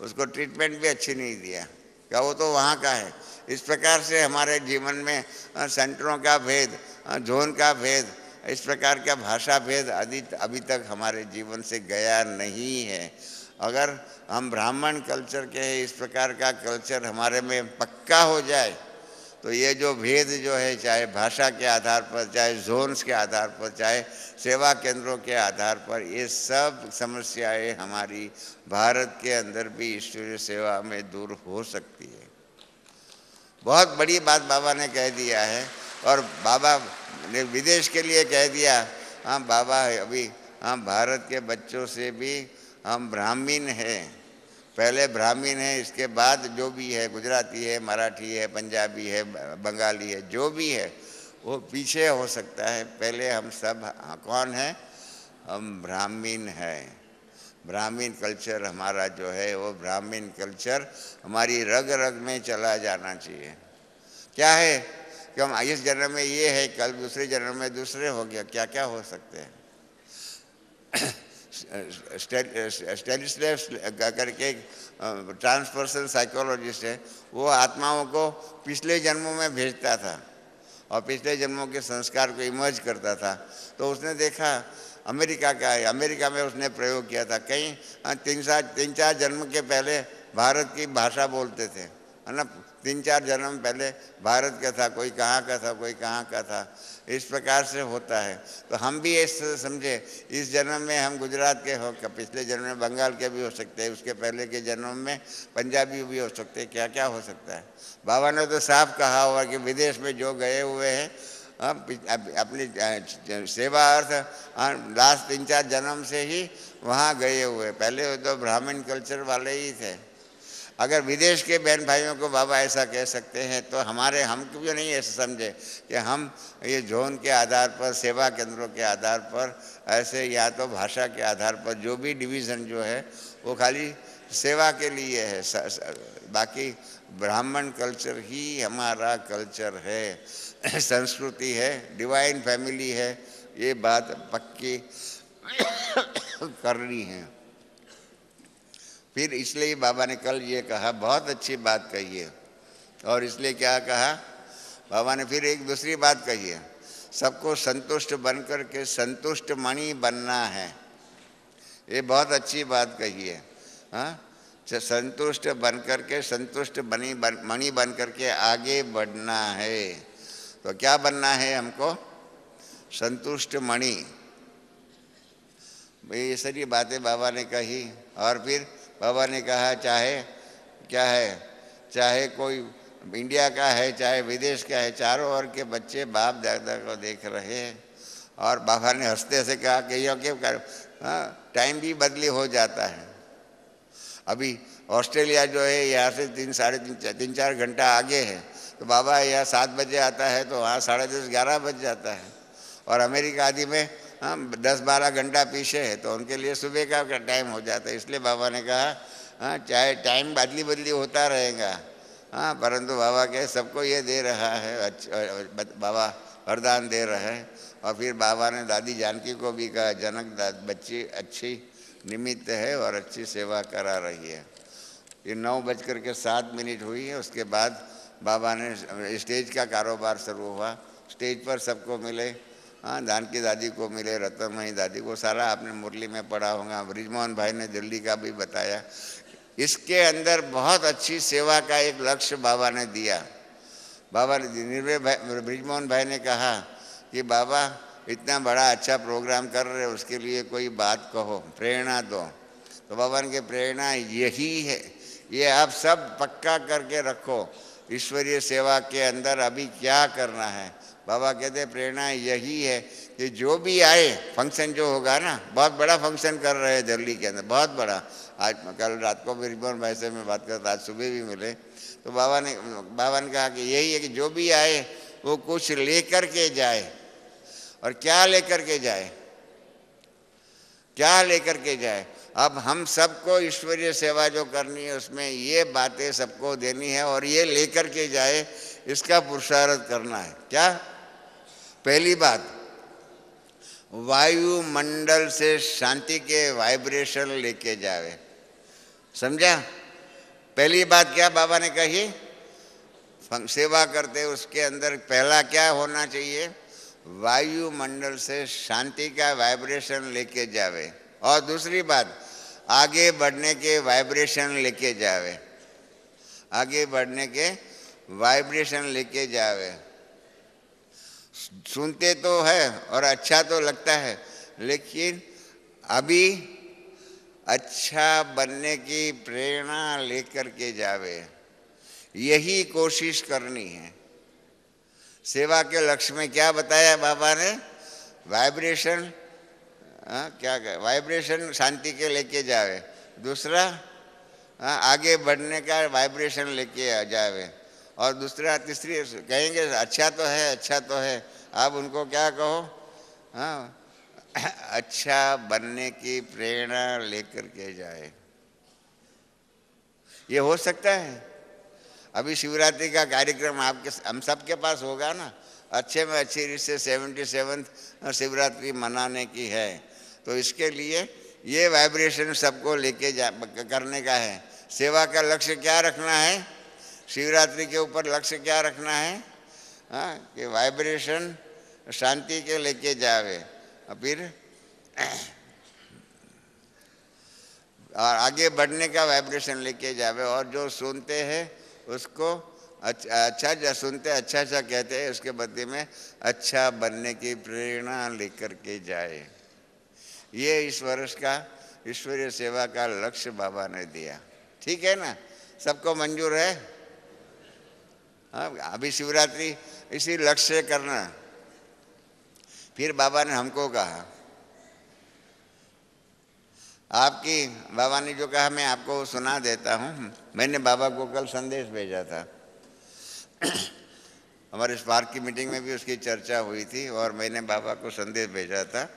उसको ट्रीटमेंट भी अच्छी नहीं दिया, क्या वो तो वहाँ का है। इस प्रकार से हमारे जीवन में सेंटरों का भेद, जोन का भेद, इस प्रकार का भाषा भेद आदि अभी तक हमारे जीवन से गया नहीं है। अगर हम ब्राह्मण कल्चर के इस प्रकार का कल्चर हमारे में पक्का हो जाए तो ये जो भेद जो है, चाहे भाषा के आधार पर, चाहे जोन्स के आधार पर, चाहे सेवा केंद्रों के आधार पर, ये सब समस्याएं हमारी भारत के अंदर भी ईश्वरीय सेवा में दूर हो सकती है। बहुत बड़ी बात बाबा ने कह दिया है, और बाबा ने विदेश के लिए कह दिया। हाँ बाबा, अभी हम भारत के बच्चों से भी हम ब्राह्मीण हैं, पहले ब्राह्मीण है, इसके बाद जो भी है, गुजराती है, मराठी है, पंजाबी है, बंगाली है, जो भी है वो पीछे हो सकता है। पहले हम सब कौन है? हम ब्राह्मीण हैं। ब्राह्मीण कल्चर हमारा जो है, वो ब्राह्मीण कल्चर हमारी रग रग में चला जाना चाहिए। क्या है कि हम इस जन्म में ये है, कल दूसरे जन्म में दूसरे हो गया, क्या क्या हो सकते हैं। स्टेनिस्लेव करके ट्रांसपर्सनल साइकोलॉजिस्ट है, वो आत्माओं को पिछले जन्मों में भेजता था और पिछले जन्मों के संस्कार को इमर्ज करता था। तो उसने देखा, अमेरिका में उसने प्रयोग किया था, कहीं 3-4 जन्म के पहले भारत की भाषा बोलते थे, है ना। 3-4 जन्म पहले भारत का था, कोई कहाँ का था, कोई कहाँ का था, इस प्रकार से होता है। तो हम भी ऐसे समझे, इस जन्म में हम गुजरात के हो, पिछले जन्म में बंगाल के भी हो सकते हैं, उसके पहले के जन्म में पंजाबी भी हो सकते हैं, क्या क्या हो सकता है। बाबा ने तो साफ कहा हुआ कि विदेश में जो गए हुए हैं, अपनी सेवा अर्थ लास्ट 3-4 जन्म से ही वहाँ गए हुए, पहले तो ब्राह्मण कल्चर वाले ही थे। अगर विदेश के बहन भाइयों को बाबा ऐसा कह सकते हैं, तो हम क्यों नहीं ऐसे समझे कि हम ये जोन के आधार पर, सेवा केंद्रों के आधार पर, ऐसे या तो भाषा के आधार पर जो भी डिवीज़न जो है वो खाली सेवा के लिए है, बाकी ब्राह्मण कल्चर ही हमारा कल्चर है, संस्कृति है, डिवाइन फैमिली है, ये बात पक्की करनी है। फिर इसलिए बाबा ने कल ये कहा, बहुत अच्छी बात कही है। और इसलिए क्या कहा बाबा ने, फिर एक दूसरी बात कही है, सबको संतुष्ट बनकर के संतुष्ट मणि बनना है। ये बहुत अच्छी बात कही है। हाँ, संतुष्ट बनकर के, संतुष्ट मणि बनकर के आगे बढ़ना है। तो क्या बनना है हमको? संतुष्ट मणि। ये सारी बातें बाबा ने कही। और फिर बाबा ने कहा, चाहे क्या है, चाहे कोई इंडिया का है, चाहे विदेश का है, चारों ओर के बच्चे बाप दादा को देख रहे हैं। और बाबा ने हंसते से कहा कि यो क्यों कर, टाइम भी बदली हो जाता है। अभी ऑस्ट्रेलिया जो है यहाँ से 3-4 घंटा आगे है, तो बाबा यहाँ 7 बजे आता है, तो वहाँ 10:30-11 बज जाता है। और अमेरिका आदि में 10-12 घंटा पीछे है, तो उनके लिए सुबह का टाइम हो जाता है। इसलिए बाबा ने कहा, हाँ चाहे टाइम बदली होता रहेगा, हाँ, परंतु बाबा के सबको ये दे रहा है, बाबा वरदान दे रहा है। और फिर बाबा ने दादी जानकी को भी कहा, जनक बच्ची अच्छी निमित्त है और अच्छी सेवा करा रही है। ये 9:07 हुई है। उसके बाद बाबा ने स्टेज का कारोबार शुरू हुआ। स्टेज पर सबको मिले, हाँ, जानकी दादी को मिले, रत्नमयी दादी को, सारा आपने मुरली में पढ़ा होगा। ब्रिजमोहन भाई ने दिल्ली का भी बताया। इसके अंदर बहुत अच्छी सेवा का एक लक्ष्य बाबा ने दिया। बाबा ने ब्रिजमोहन भाई ने कहा कि बाबा इतना बड़ा अच्छा प्रोग्राम कर रहे हो, उसके लिए कोई बात कहो, प्रेरणा दो। तो बाबा ने प्रेरणा यही है, ये आप सब पक्का करके रखो, ईश्वरीय सेवा के अंदर अभी क्या करना है। बाबा कहते प्रेरणा यही है कि जो भी आए, फंक्शन जो होगा ना, बहुत बड़ा फंक्शन कर रहे हैं दिल्ली के अंदर, बहुत बड़ा। आज कल रात को ब्रिजमोहन भाई से मैं बात करता, आज सुबह भी मिले, तो बाबा ने कहा कि यही है कि जो भी आए वो कुछ लेकर के जाए। और क्या लेकर के जाए? क्या लेकर के जाए? अब हम सबको ईश्वरीय सेवा जो करनी है, उसमें ये बातें सबको देनी है और ये लेकर के जाए, इसका पुरुषार्थ करना है। क्या? पहली बात, वायुमंडल से शांति के वाइब्रेशन लेके जावे। समझा? पहली बात क्या बाबा ने कही? सेवा करते उसके अंदर पहला क्या होना चाहिए? वायुमंडल से शांति का वाइब्रेशन लेके जावे। और दूसरी बात, आगे बढ़ने के वाइब्रेशन लेके जावे। आगे बढ़ने के वाइब्रेशन लेके जावे। सुनते तो है और अच्छा तो लगता है, लेकिन अभी अच्छा बनने की प्रेरणा लेकर के जावे, यही कोशिश करनी है। सेवा के लक्ष्य में क्या बताया बाबा ने? वाइब्रेशन, क्या कहे, वाइब्रेशन शांति के लेके जावे। दूसरा, आगे बढ़ने का वाइब्रेशन लेके आ जावे। और दूसरा, तीसरी कहेंगे अच्छा तो है, अच्छा तो है, आप उनको क्या कहो? हाँ, अच्छा बनने की प्रेरणा लेकर के जाए। ये हो सकता है? अभी शिवरात्रि का कार्यक्रम आपके हम सबके पास होगा ना। अच्छे में अच्छी रीत से 77 शिवरात्रि मनाने की है, तो इसके लिए ये वाइब्रेशन सबको लेके जा करने का है। सेवा का लक्ष्य क्या रखना है? शिवरात्रि के ऊपर लक्ष्य क्या रखना है? कि वाइब्रेशन शांति के लेके जावे, और फिर और आगे बढ़ने का वाइब्रेशन लेके जावे। और जो सुनते हैं उसको अच्छा जो सुनते अच्छा अच्छा कहते हैं, उसके बदले में अच्छा बनने की प्रेरणा लेकर के जाए। ये इस वर्ष का ईश्वरीय सेवा का लक्ष्य बाबा ने दिया। ठीक है ना? सबको मंजूर है? हाँ, अभी शिवरात्रि इसी लक्ष्य से करना। फिर बाबा ने हमको कहा, आपकी बाबा ने जो कहा मैं आपको सुना देता हूँ। मैंने बाबा को कल संदेश भेजा था। हमारे स्पार्क की मीटिंग में भी उसकी चर्चा हुई थी और मैंने बाबा को संदेश भेजा था।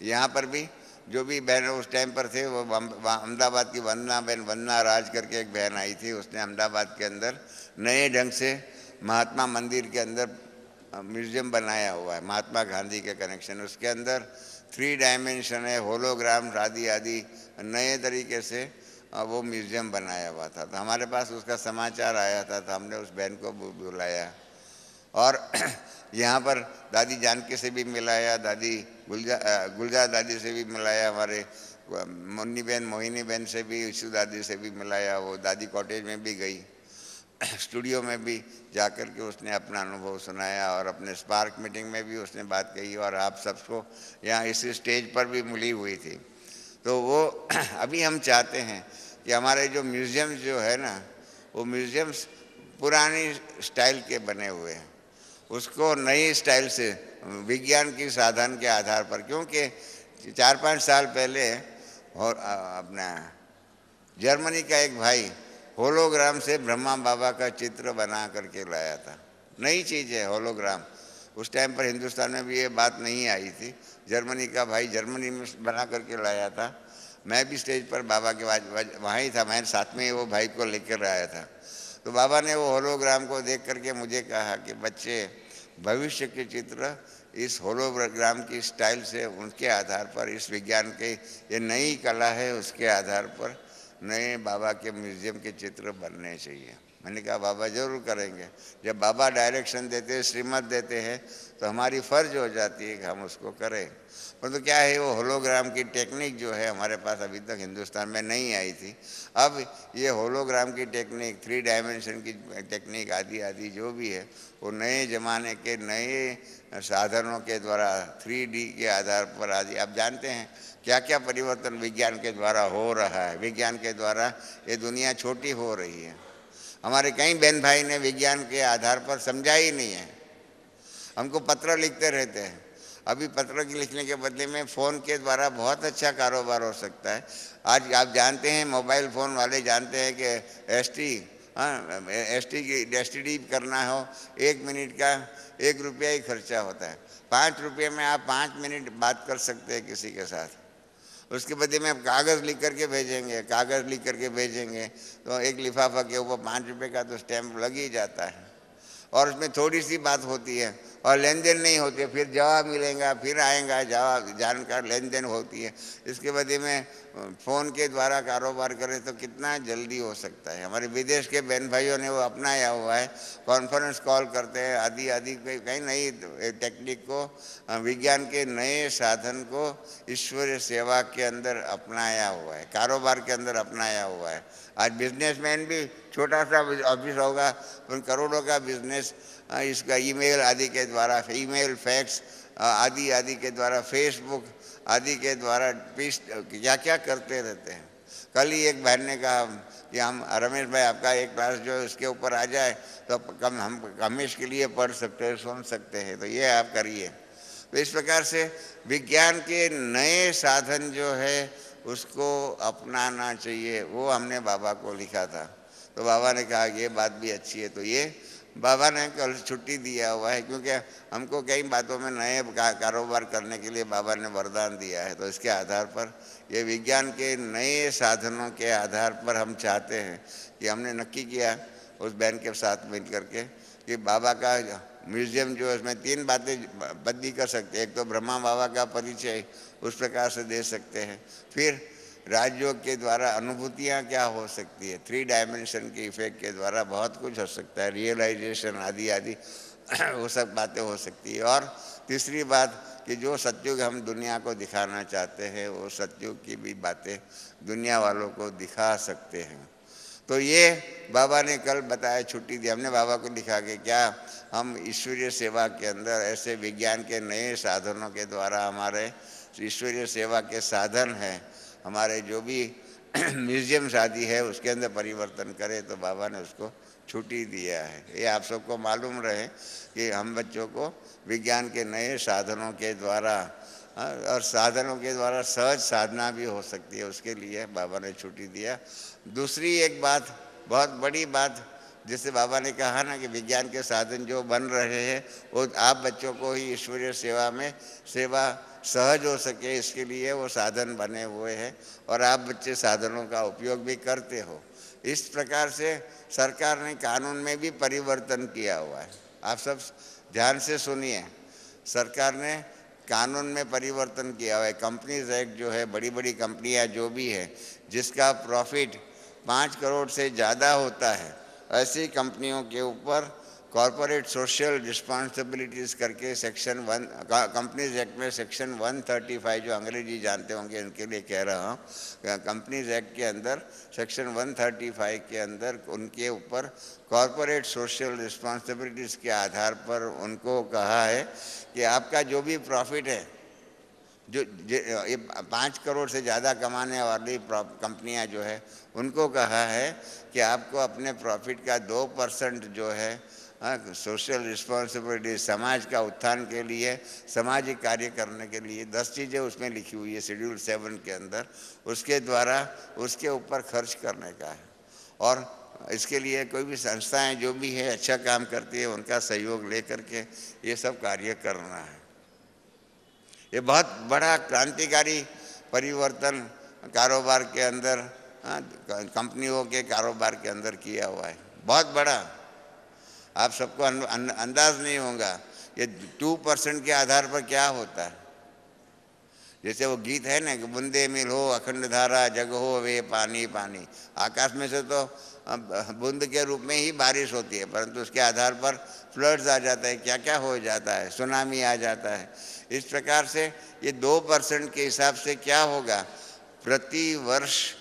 यहाँ पर भी जो भी बहन उस टाइम पर थे, वो अहमदाबाद की वंदना राज करके एक बहन आई थी। उसने अहमदाबाद के अंदर नए ढंग से महात्मा मंदिर के अंदर म्यूजियम बनाया हुआ है, महात्मा गांधी के कनेक्शन। उसके अंदर 3 डायमेंशन है, होलोग्राम आदि आदि नए तरीके से वो म्यूजियम बनाया हुआ था। तो हमारे पास उसका समाचार आया था, तो हमने उस बहन को बुलाया और यहाँ पर दादी जानकी से भी मिलाया, दादी गुलजा दादी से भी मिलाया, हमारे मुन्नी बहन मोहिनी बहन से भी, ईशु दादी से भी मिलाया। वो दादी कॉटेज में भी गई, स्टूडियो में भी जाकर के उसने अपना अनुभव सुनाया और अपने स्पार्क मीटिंग में भी उसने बात कही और आप सबको यहाँ इस स्टेज पर भी मिली हुई थी। तो वो अभी हम चाहते हैं कि हमारे जो म्यूज़ियम जो है ना, वो म्यूज़ियम्स पुरानी स्टाइल के बने हुए हैं, उसको नई स्टाइल से विज्ञान की साधन के आधार पर, क्योंकि 4-5 साल पहले और अपना जर्मनी का एक भाई होलोग्राम से ब्रह्मा बाबा का चित्र बना करके लाया था। नई चीज़ है होलोग्राम। उस टाइम पर हिंदुस्तान में भी ये बात नहीं आई थी। जर्मनी का भाई जर्मनी में बना करके लाया था। मैं भी स्टेज पर बाबा के वहाँ ही था, मैं साथ में वो भाई को लेकर आया था। तो बाबा ने वो होलोग्राम को देख करके मुझे कहा कि बच्चे, भविष्य के चित्र इस होलोग्राम की स्टाइल से, उनके आधार पर, इस विज्ञान के ये नई कला है उसके आधार पर नए बाबा के म्यूज़ियम के चित्र बनने चाहिए। मैंने कहा बाबा ज़रूर करेंगे। जब बाबा डायरेक्शन देते हैं, श्रीमत देते हैं, तो हमारी फ़र्ज हो जाती है कि हम उसको करें। परंतु क्या है, वो होलोग्राम की टेक्निक जो है हमारे पास अभी तक हिंदुस्तान में नहीं आई थी। अब ये होलोग्राम की टेक्निक, 3 डायमेंशन की टेक्निक आदि आदि जो भी है, वो नए ज़माने के नए साधनों के द्वारा 3D के आधार पर आदि, आप जानते हैं क्या क्या परिवर्तन विज्ञान के द्वारा हो रहा है। विज्ञान के द्वारा ये दुनिया छोटी हो रही है। हमारे कई बहन भाई ने विज्ञान के आधार पर समझा ही नहीं है, हमको पत्र लिखते रहते हैं। अभी पत्र लिखने के बदले में फ़ोन के द्वारा बहुत अच्छा कारोबार हो सकता है। आज आप जानते हैं, मोबाइल फ़ोन वाले जानते हैं कि STD करना हो 1 मिनट का 1 रुपया ही खर्चा होता है। 5 रुपये में आप 5 मिनट बात कर सकते हैं किसी के साथ। उसके बदले में आप कागज़ लिख करके भेजेंगे, कागज़ लिख करके भेजेंगे तो एक लिफाफा के ऊपर 5 रुपये का तो स्टैम्प लग ही जाता है और उसमें थोड़ी सी बात होती है और लेन देन नहीं होती है। फिर जवाब मिलेगा, फिर आएगा जवाब, जानकर लेन देन होती है। इसके बदले में फ़ोन के द्वारा कारोबार करें तो कितना जल्दी हो सकता है। हमारे विदेश के बहन भाइयों ने वो अपनाया हुआ है, कॉन्फ्रेंस कॉल करते हैं आदि आदि, कई नई टेक्निक को, विज्ञान के नए साधन को ईश्वरीय सेवा के अंदर अपनाया हुआ है, कारोबार के अंदर अपनाया हुआ है। आज बिजनेसमैन भी छोटा सा ऑफिस होगा, उन करोड़ों का बिजनेस इसका ईमेल आदि के द्वारा, ईमेल फैक्स आदि आदि के द्वारा, फेसबुक आदि के द्वारा क्या क्या करते रहते हैं। कल ही एक बहन ने कहा कि हम रमेश भाई आपका एक क्लास जो है उसके ऊपर आ जाए तो हम हमेशा के लिए पढ़ सकते हैं, सुन सकते हैं, तो ये आप करिए। तो इस प्रकार से विज्ञान के नए साधन जो है उसको अपनाना चाहिए। वो हमने बाबा को लिखा था, तो बाबा ने कहा ये बात भी अच्छी है, तो ये बाबा ने कल छुट्टी दिया हुआ है, क्योंकि हमको कई बातों में नए कारोबार करने के लिए बाबा ने वरदान दिया है। तो इसके आधार पर ये विज्ञान के नए साधनों के आधार पर हम चाहते हैं कि हमने नक्की किया उस बहन के साथ मिल करके कि बाबा का म्यूजियम जो है उसमें 3 बातें बदली कर सकते हैं। एक तो ब्रह्मा बाबा का परिचय उस प्रकार से दे सकते हैं, फिर राजयोग के द्वारा अनुभूतियाँ क्या हो सकती है, 3 डायमेंशन के इफेक्ट के द्वारा बहुत कुछ हो सकता है, रियलाइजेशन आदि आदि वो सब बातें हो सकती है। और तीसरी बात कि जो सत्युग हम दुनिया को दिखाना चाहते हैं वो सत्युग की भी बातें दुनिया वालों को दिखा सकते हैं। तो ये बाबा ने कल बताया, छुट्टी दी हमने बाबा को लिखा कि क्या हम ईश्वरीय सेवा के अंदर ऐसे विज्ञान के नए साधनों के द्वारा हमारे ईश्वरीय सेवा के साधन हैं, हमारे जो भी म्यूजियम शादी है उसके अंदर परिवर्तन करें। तो बाबा ने उसको छुट्टी दिया है। ये आप सबको मालूम रहे कि हम बच्चों को विज्ञान के नए साधनों के द्वारा और साधनों के द्वारा सहज साधना भी हो सकती है, उसके लिए बाबा ने छुट्टी दिया। दूसरी एक बात, बहुत बड़ी बात, जैसे बाबा ने कहा ना कि विज्ञान के साधन जो बन रहे हैं वो आप बच्चों को ही ईश्वरीय सेवा में सेवा सहज हो सके इसके लिए वो साधन बने हुए हैं और आप बच्चे साधनों का उपयोग भी करते हो। इस प्रकार से सरकार ने कानून में भी परिवर्तन किया हुआ है। आप सब ध्यान से सुनिए, सरकार ने कानून में परिवर्तन किया हुआ है। कंपनीज एक्ट जो है, बड़ी बड़ी कंपनियां जो भी है जिसका प्रॉफिट 5 करोड़ से ज़्यादा होता है, ऐसी कंपनियों के ऊपर कॉरपोरेट सोशल रिस्पॉन्सिबिलिटीज़ करके सेक्शन 1 कंपनीज एक्ट में सेक्शन 135 जो अंग्रेजी जानते होंगे उनके लिए कह रहा हूँ, कंपनीज एक्ट के अंदर सेक्शन 135 के अंदर उनके ऊपर कॉरपोरेट सोशल रिस्पॉन्सिबिलिटीज़ के आधार पर उनको कहा है कि आपका जो भी प्रॉफिट है, जो ये 5 करोड़ से ज़्यादा कमाने वाली कंपनियां जो है उनको कहा है कि आपको अपने प्रॉफिट का 2% जो है सोशल रिस्पॉन्सिबिलिटी, समाज का उत्थान के लिए, सामाजिक कार्य करने के लिए 10 चीज़ें उसमें लिखी हुई है शेड्यूल 7 के अंदर, उसके द्वारा उसके ऊपर खर्च करने का है। और इसके लिए कोई भी संस्थाएं जो भी है अच्छा काम करती है उनका सहयोग ले करके ये सब कार्य करना है। ये बहुत बड़ा क्रांतिकारी परिवर्तन कारोबार के अंदर, कंपनियों के कारोबार के अंदर किया हुआ है, बहुत बड़ा। आप सबको अंदाज नहीं होगा ये 2% के आधार पर क्या होता है। जैसे वो गीत है ना कि बूंदे मिल हो अखंड धारा, जग हो वे पानी पानी। आकाश में से तो बूंद के रूप में ही बारिश होती है, परंतु उसके आधार पर फ्लड्स आ जाता है, क्या क्या हो जाता है, सुनामी आ जाता है। इस प्रकार से ये 2% के हिसाब से क्या होगा, प्रति वर्ष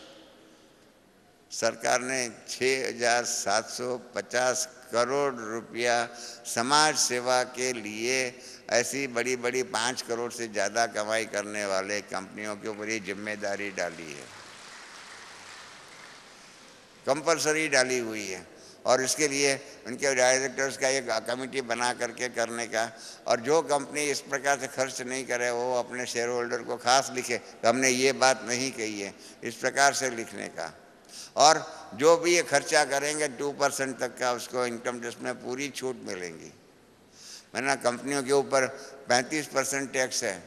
सरकार ने 6,750 करोड़ रुपया समाज सेवा के लिए ऐसी बड़ी बड़ी 5 करोड़ से ज़्यादा कमाई करने वाले कंपनियों के ऊपर ये जिम्मेदारी डाली है, कंपलसरी डाली हुई है। और इसके लिए उनके डायरेक्टर्स का एक कमेटी बना करके करने का, और जो कंपनी इस प्रकार से खर्च नहीं करे वो अपने शेयर होल्डर को खास लिखे तो हमने ये बात नहीं कही है, इस प्रकार से लिखने का। और जो भी ये खर्चा करेंगे 2% तक का उसको इनकम टैक्स में पूरी छूट मिलेंगी। वरना कंपनियों के ऊपर 35% टैक्स है,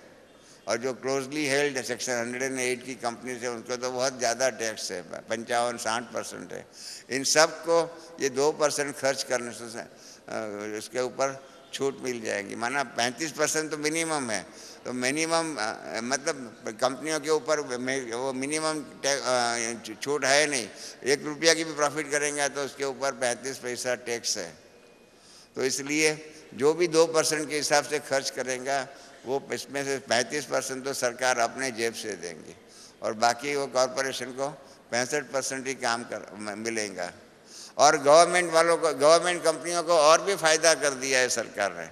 और जो क्लोजली हेल्ड सेक्शन 108 की कंपनी है उनको तो बहुत ज़्यादा टैक्स है, 55-60% है। इन सब को ये 2% खर्च करने से इसके ऊपर छूट मिल जाएगी। माना 35% तो मिनिमम है, तो मिनिमम मतलब कंपनियों के ऊपर वो मिनिमम छूट है नहीं। 1 रुपया की भी प्रॉफिट करेंगे तो उसके ऊपर 35 पैसा टैक्स है। तो इसलिए जो भी 2% के हिसाब से खर्च करेगा वो इसमें से 35% तो सरकार अपने जेब से देंगी और बाकी वो कॉरपोरेशन को 65% ही काम मिलेगा। और गवर्नमेंट वालों को, गवर्नमेंट कंपनियों को और भी फायदा कर दिया है सरकार ने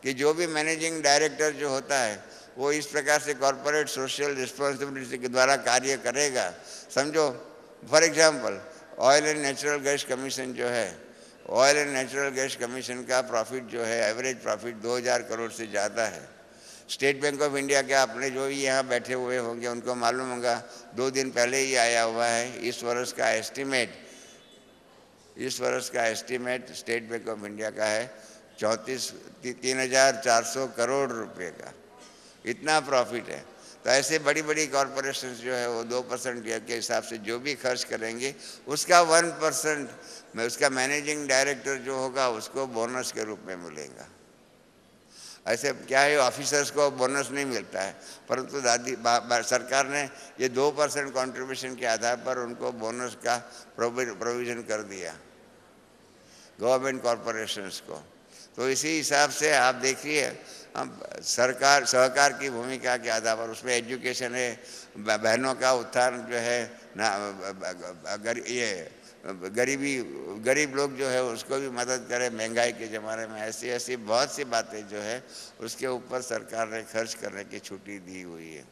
कि जो भी मैनेजिंग डायरेक्टर जो होता है वो इस प्रकार से कॉरपोरेट सोशल रिस्पॉन्सिबिलिटी के द्वारा कार्य करेगा। समझो, for example oil and natural gas commission जो है, oil and natural gas commission का प्रॉफिट जो है, एवरेज प्रॉफिट 2000 करोड़ से ज़्यादा है। स्टेट बैंक ऑफ इंडिया के आपने जो भी यहाँ बैठे हुए होंगे उनको मालूम होगा, 2 दिन पहले ही आया हुआ है इस वर्ष का estimate state bank of India का है 3,400 करोड़ रुपए का, इतना प्रॉफिट है। तो ऐसे बड़ी बड़ी कॉरपोरेशंस जो है वो 2% के हिसाब से जो भी खर्च करेंगे उसका 1% में उसका मैनेजिंग डायरेक्टर जो होगा उसको बोनस के रूप में मिलेगा। ऐसे क्या है, ऑफिसर्स को बोनस नहीं मिलता है, परंतु सरकार ने ये 2% कंट्रीब्यूशन के आधार पर उनको बोनस का प्रोविज़न कर दिया गवर्नमेंट कॉरपोरेशंस को। तो इसी हिसाब से आप देखिए, हम सरकार सहकार की भूमिका के आधार पर उसमें एजुकेशन है, बहनों का उत्थान जो है ना, गरीब लोग जो है उसको भी मदद करें महंगाई के ज़माने में, ऐसी ऐसी बहुत सी बातें जो है उसके ऊपर सरकार ने खर्च करने की छुट्टी दी हुई है।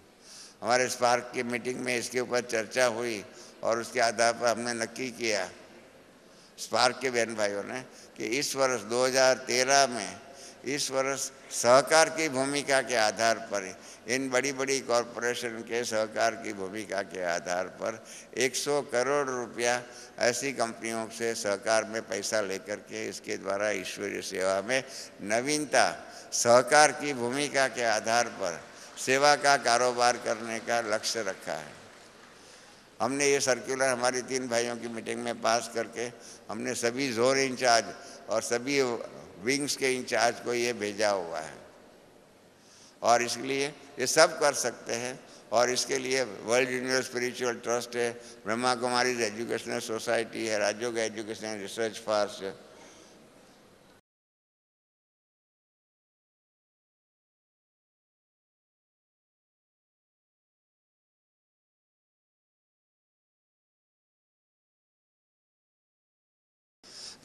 हमारे स्पार्क की मीटिंग में इसके ऊपर चर्चा हुई और उसके आधार पर हमने नक्की किया स्पार्क के बहन भाइयों ने कि इस वर्ष 2013 में, इस वर्ष सहकार की भूमिका के आधार पर, इन बड़ी बड़ी कॉरपोरेशन के सहकार की भूमिका के आधार पर 100 करोड़ रुपया ऐसी कंपनियों से सहकार में पैसा लेकर के इसके द्वारा ईश्वरीय सेवा में नवीनता, सहकार की भूमिका के आधार पर सेवा का कारोबार करने का लक्ष्य रखा है। हमने ये सर्कुलर हमारी 3 भाइयों की मीटिंग में पास करके हमने सभी जोन इंचार्ज और सभी विंग्स के इंचार्ज को ये भेजा हुआ है और इसलिए ये सब कर सकते हैं। और इसके लिए वर्ल्ड यूनिवर्सल स्पिरिचुअल ट्रस्ट है, ब्रह्मा कुमारीज एजुकेशनल सोसाइटी है, राजयोग एजुकेशनल रिसर्च फार्स है,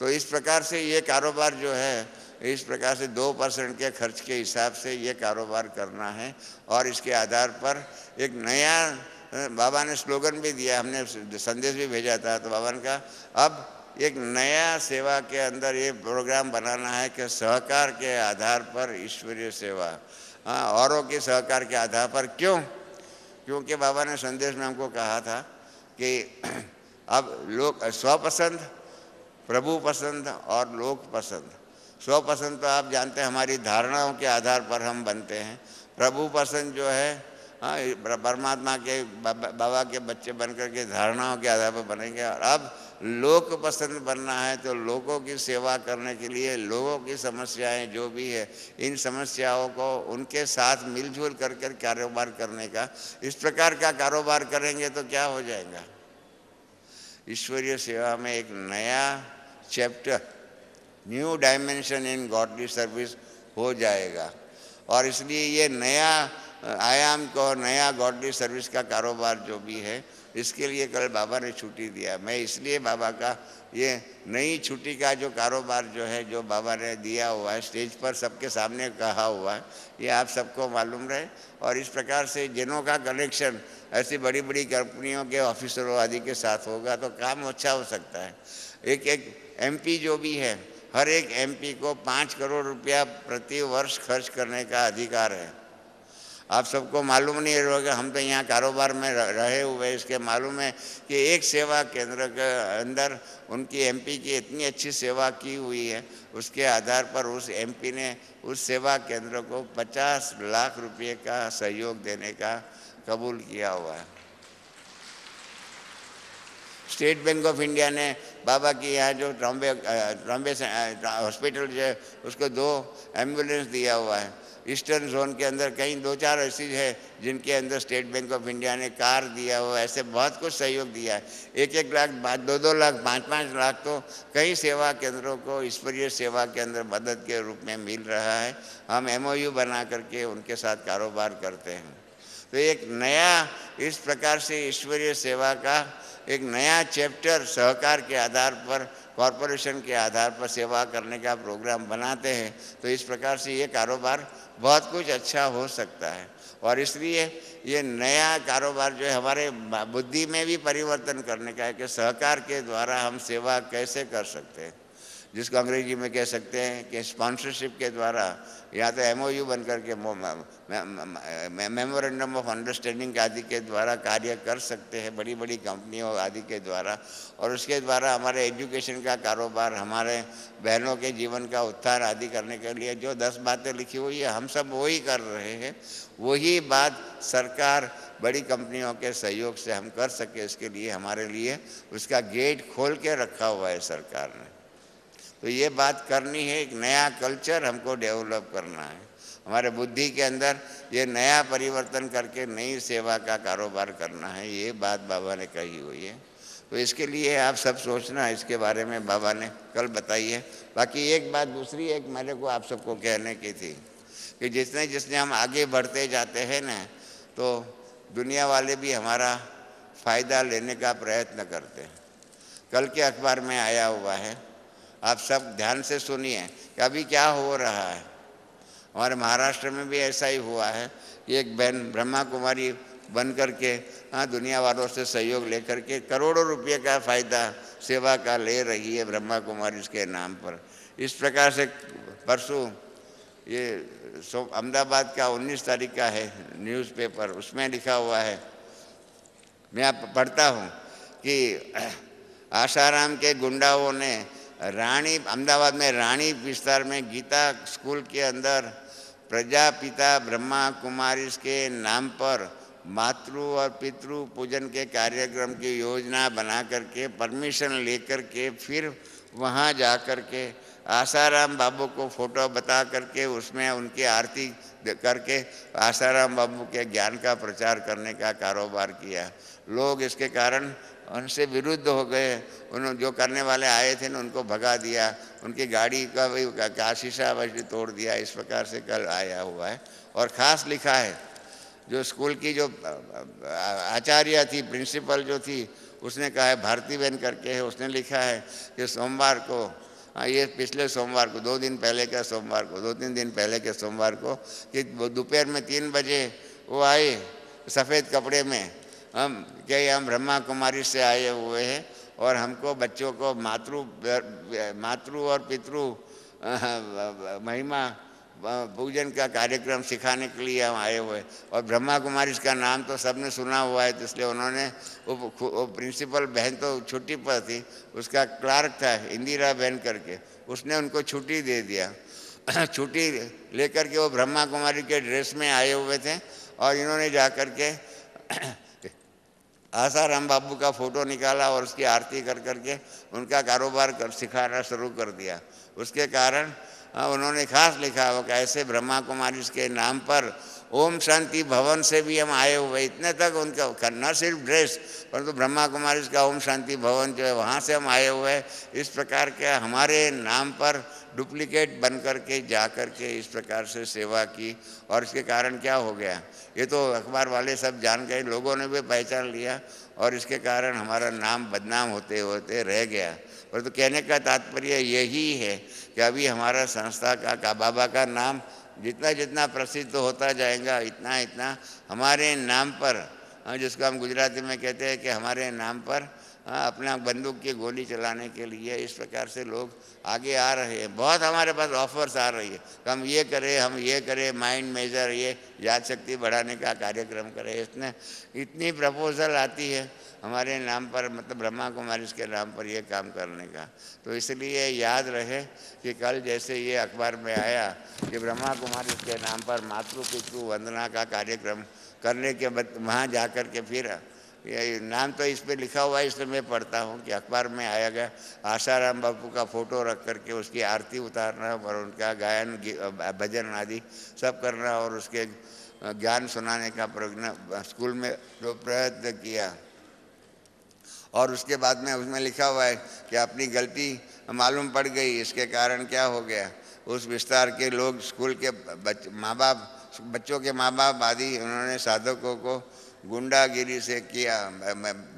तो इस प्रकार से ये कारोबार जो है, इस प्रकार से 2% के खर्च के हिसाब से ये कारोबार करना है। और इसके आधार पर एक नया, बाबा ने स्लोगन भी दिया, हमने संदेश भी भेजा था, तो बाबा ने कहा अब एक नया सेवा के अंदर ये प्रोग्राम बनाना है कि सहकार के आधार पर ईश्वरीय सेवा, हाँ, औरों के सहकार के आधार पर। क्योंकि बाबा ने संदेश में हमको कहा था कि अब लोग स्वपसंद, प्रभु पसंद और लोक पसंद। स्वपसंद तो आप जानते हैं हमारी धारणाओं के आधार पर हम बनते हैं। प्रभु पसंद जो है, हाँ, परमात्मा के बाबा के बच्चे बनकर के धारणाओं के आधार पर बनेंगे। और अब लोक पसंद बनना है तो लोगों की सेवा करने के लिए लोगों की समस्याएं जो भी है, इन समस्याओं को उनके साथ मिलजुल कर कारोबार करने का, इस प्रकार का कारोबार करेंगे तो क्या हो जाएगा, ईश्वरीय सेवा में एक नया chapter, new dimension in godly service हो जाएगा। और इसलिए ये नया आयाम को, नया गॉडली सर्विस का कारोबार जो भी है, इसके लिए कल बाबा ने छुट्टी दिया। मैं इसलिए बाबा का ये नई छुट्टी का जो कारोबार जो है, जो बाबा ने दिया हुआ है, स्टेज पर सबके सामने कहा हुआ है, ये आप सबको मालूम रहे। और इस प्रकार से जिनों का कनेक्शन ऐसी बड़ी बड़ी कंपनियों के ऑफिसरों आदि के साथ होगा तो काम अच्छा हो सकता है। एक एमपी जो भी है, हर एक एमपी को 5 करोड़ रुपया प्रति वर्ष खर्च करने का अधिकार है। आप सबको मालूम नहीं होगा, हम तो यहाँ कारोबार में रहे हुए, इसके मालूम है कि एक सेवा केंद्र के अंदर उनकी एमपी की इतनी अच्छी सेवा की हुई है, उसके आधार पर उस एमपी ने उस सेवा केंद्र को 50 लाख रुपये का सहयोग देने का कबूल किया हुआ है। स्टेट बैंक ऑफ इंडिया ने बाबा की यहाँ जो ट्रॉम्बे हॉस्पिटल जो है उसको 2 एम्बुलेंस दिया हुआ है। ईस्टर्न जोन के अंदर कहीं 2-4 ऐसी है जिनके अंदर स्टेट बैंक ऑफ इंडिया ने कार दिया हुआ है। ऐसे बहुत कुछ सहयोग दिया है। 1-1 लाख, 2-2 लाख, 5-5 लाख तो कई सेवा केंद्रों को ईश्वरीय सेवा के अंदर मदद के रूप में मिल रहा है। हम MOU बना करके उनके साथ कारोबार करते हैं। तो एक नया इस प्रकार से ईश्वरीय सेवा का एक नया चैप्टर सहकार के आधार पर, कॉरपोरेशन के आधार पर सेवा करने का प्रोग्राम बनाते हैं, तो इस प्रकार से ये कारोबार बहुत कुछ अच्छा हो सकता है। और इसलिए ये नया कारोबार जो है हमारे बुद्धि में भी परिवर्तन करने का है कि सहकार के द्वारा हम सेवा कैसे कर सकते हैं, जिसको अंग्रेजी में कह सकते हैं कि स्पॉन्सरशिप के द्वारा, या तो MOU बन करके मेमोरेंडम ऑफ अंडरस्टैंडिंग आदि के द्वारा कार्य कर सकते हैं बड़ी बड़ी कंपनियों आदि के द्वारा। और उसके द्वारा हमारे एजुकेशन का कारोबार, हमारे बहनों के जीवन का उत्थान आदि करने के लिए जो 10 बातें लिखी हुई है हम सब वही कर रहे हैं। वही बात सरकार बड़ी कंपनियों के सहयोग से हम कर सके, इसके लिए हमारे लिए उसका गेट खोल के रखा हुआ है सरकार ने। तो ये बात करनी है, एक नया कल्चर हमको डेवलप करना है, हमारे बुद्धि के अंदर ये नया परिवर्तन करके नई सेवा का कारोबार करना है, ये बात बाबा ने कही हुई है। तो इसके लिए आप सब सोचना, इसके बारे में बाबा ने कल बताई है। बाकी एक बात दूसरी एक मेरे को आप सबको कहने की थी कि जिसने जिसने हम आगे बढ़ते जाते हैं ना, तो दुनिया वाले भी हमारा फ़ायदा लेने का प्रयत्न करते हैं। कल के अखबार में आया हुआ है, आप सब ध्यान से सुनिए कि अभी क्या हो रहा है। हमारे महाराष्ट्र में भी ऐसा ही हुआ है कि एक बहन ब्रह्मा कुमारी बन करके दुनिया वालों से सहयोग लेकर के करोड़ों रुपये का फ़ायदा सेवा का ले रही है ब्रह्मा कुमारी के नाम पर। इस प्रकार से परसों ये अहमदाबाद का 19 तारीख का है न्यूज़पेपर, उसमें लिखा हुआ है, मैं आप पढ़ता हूँ कि आसाराम के गुंडाओं ने अहमदाबाद में रानी विस्तार में गीता स्कूल के अंदर प्रजापिता ब्रह्मा कुमारी के नाम पर मातृ और पितृ पूजन के कार्यक्रम की योजना बना करके परमिशन लेकर के फिर वहाँ जा कर के आसाराम बाबू को फोटो बता करके उसमें उनकी आरती करके आसाराम बाबू के ज्ञान का प्रचार करने का कारोबार किया। लोग इसके कारण उनसे विरुद्ध हो गए, उन्होंने जो करने वाले आए थे ना उनको भगा दिया, उनकी गाड़ी का शीशा वैसे तोड़ दिया। इस प्रकार से कल आया हुआ है। और ख़ास लिखा है, जो स्कूल की जो आचार्य थी, प्रिंसिपल जो थी, उसने कहा है, भारती बहन करके है, उसने लिखा है कि सोमवार को, ये पिछले सोमवार को, 2 दिन पहले के सोमवार को, 2-3 दिन पहले के सोमवार को, कि दोपहर में 3 बजे वो आए सफ़ेद कपड़े में, हम ब्रह्मा कुमारी से आए हुए हैं और हमको बच्चों को मातृ और पितृ महिमा पूजन का कार्यक्रम सिखाने के लिए हम आए हुए। और ब्रह्मा कुमारी का नाम तो सबने सुना हुआ है, तो इसलिए उन्होंने वो प्रिंसिपल बहन तो छुट्टी पर थी, उसका क्लार्क था इंदिरा बहन करके, उसने उनको छुट्टी दे दिया। छुट्टी लेकर के वो ब्रह्मा कुमारी के ड्रेस में आए हुए थे और इन्होंने जा कर के आसाराम बाबू का फ़ोटो निकाला और उसकी आरती कर करके उनका कारोबार सिखाना शुरू कर दिया। उसके कारण उन्होंने खास लिखा हो कि ऐसे ब्रह्मा कुमारी के नाम पर ओम शांति भवन से भी हम आए हुए, इतने तक उनका न सिर्फ ड्रेस परंतु ब्रह्मा कुमारी का ओम शांति भवन जो है वहाँ से हम आए हुए। इस प्रकार के हमारे नाम पर डुप्लीकेट बन कर के जा कर के इस प्रकार से सेवा की। और इसके कारण क्या हो गया, ये तो अखबार वाले सब जान गए, लोगों ने भी पहचान लिया और इसके कारण हमारा नाम बदनाम होते होते रह गया। पर तो कहने का तात्पर्य यही है कि अभी हमारा संस्था का बाबा का नाम जितना जितना प्रसिद्ध होता जाएगा, इतना इतना हमारे नाम पर, जिसको हम गुजराती में कहते हैं कि हमारे नाम पर अपना बंदूक की गोली चलाने के लिए इस प्रकार से लोग आगे आ रहे हैं। बहुत हमारे पास ऑफर्स आ रही है कि हम ये करें, माइंड मेजर, ये याद शक्ति बढ़ाने का कार्यक्रम करें। इसने इतनी प्रपोजल आती है हमारे नाम पर, मतलब ब्रह्मा कुमारी के नाम पर ये काम करने का। तो इसलिए याद रहे कि कल जैसे ये अखबार में आया कि ब्रह्मा कुमारी के नाम पर मातृ पितृ वंदना का कार्यक्रम करने के बाद वहाँ जा कर के फिर ये नाम तो इस पर लिखा हुआ है, इसलिए मैं पढ़ता हूँ कि अखबार में आया गया आसाराम बापू का फ़ोटो रख करके उसकी आरती उतारना और उनका गायन भजन आदि सब करना और उसके ज्ञान सुनाने का स्कूल में जो प्रयत्न किया। और उसके बाद में उसमें लिखा हुआ है कि अपनी गलती मालूम पड़ गई, इसके कारण क्या हो गया, उस विस्तार के लोग, स्कूल के माँ बाप बच्चों के माँ बाप आदि उन्होंने साधकों को गुंडागिरी से किया,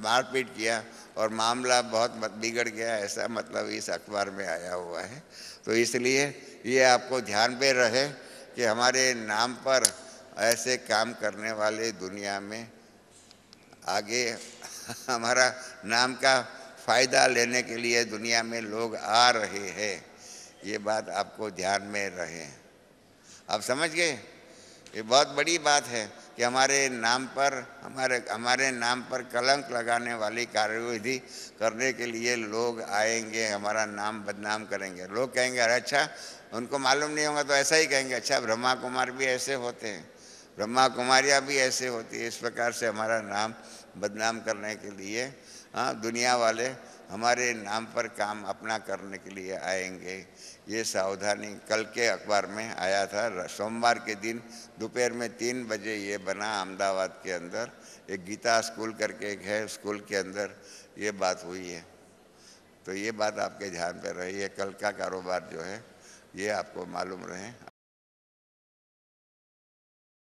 मारपीट किया और मामला बहुत बिगड़ गया, ऐसा मतलब इस अखबार में आया हुआ है। तो इसलिए ये आपको ध्यान पे रहे कि हमारे नाम पर ऐसे काम करने वाले दुनिया में आगे हमारा नाम का फ़ायदा लेने के लिए दुनिया में लोग आ रहे हैं, ये बात आपको ध्यान में रहे। आप समझ गए? ये बहुत बड़ी बात है कि हमारे नाम पर कलंक लगाने वाली कार्यविधि करने के लिए लोग आएंगे, हमारा नाम बदनाम करेंगे। लोग कहेंगे अरे अच्छा, उनको मालूम नहीं होगा तो ऐसा ही कहेंगे, अच्छा ब्रह्मा कुमार भी ऐसे होते हैं, ब्रह्मा कुमारियाँ भी ऐसे होती है। इस प्रकार से हमारा नाम बदनाम करने के लिए दुनिया वाले हमारे नाम पर काम अपना करने के लिए आएंगे। ये सावधानी कल के अखबार में आया था, सोमवार के दिन दोपहर में 3 बजे ये बना अहमदाबाद के अंदर, एक गीता स्कूल करके एक है, स्कूल के अंदर ये बात हुई है। तो ये बात आपके ध्यान पर रही है, कल का कारोबार जो है ये आपको मालूम रहे।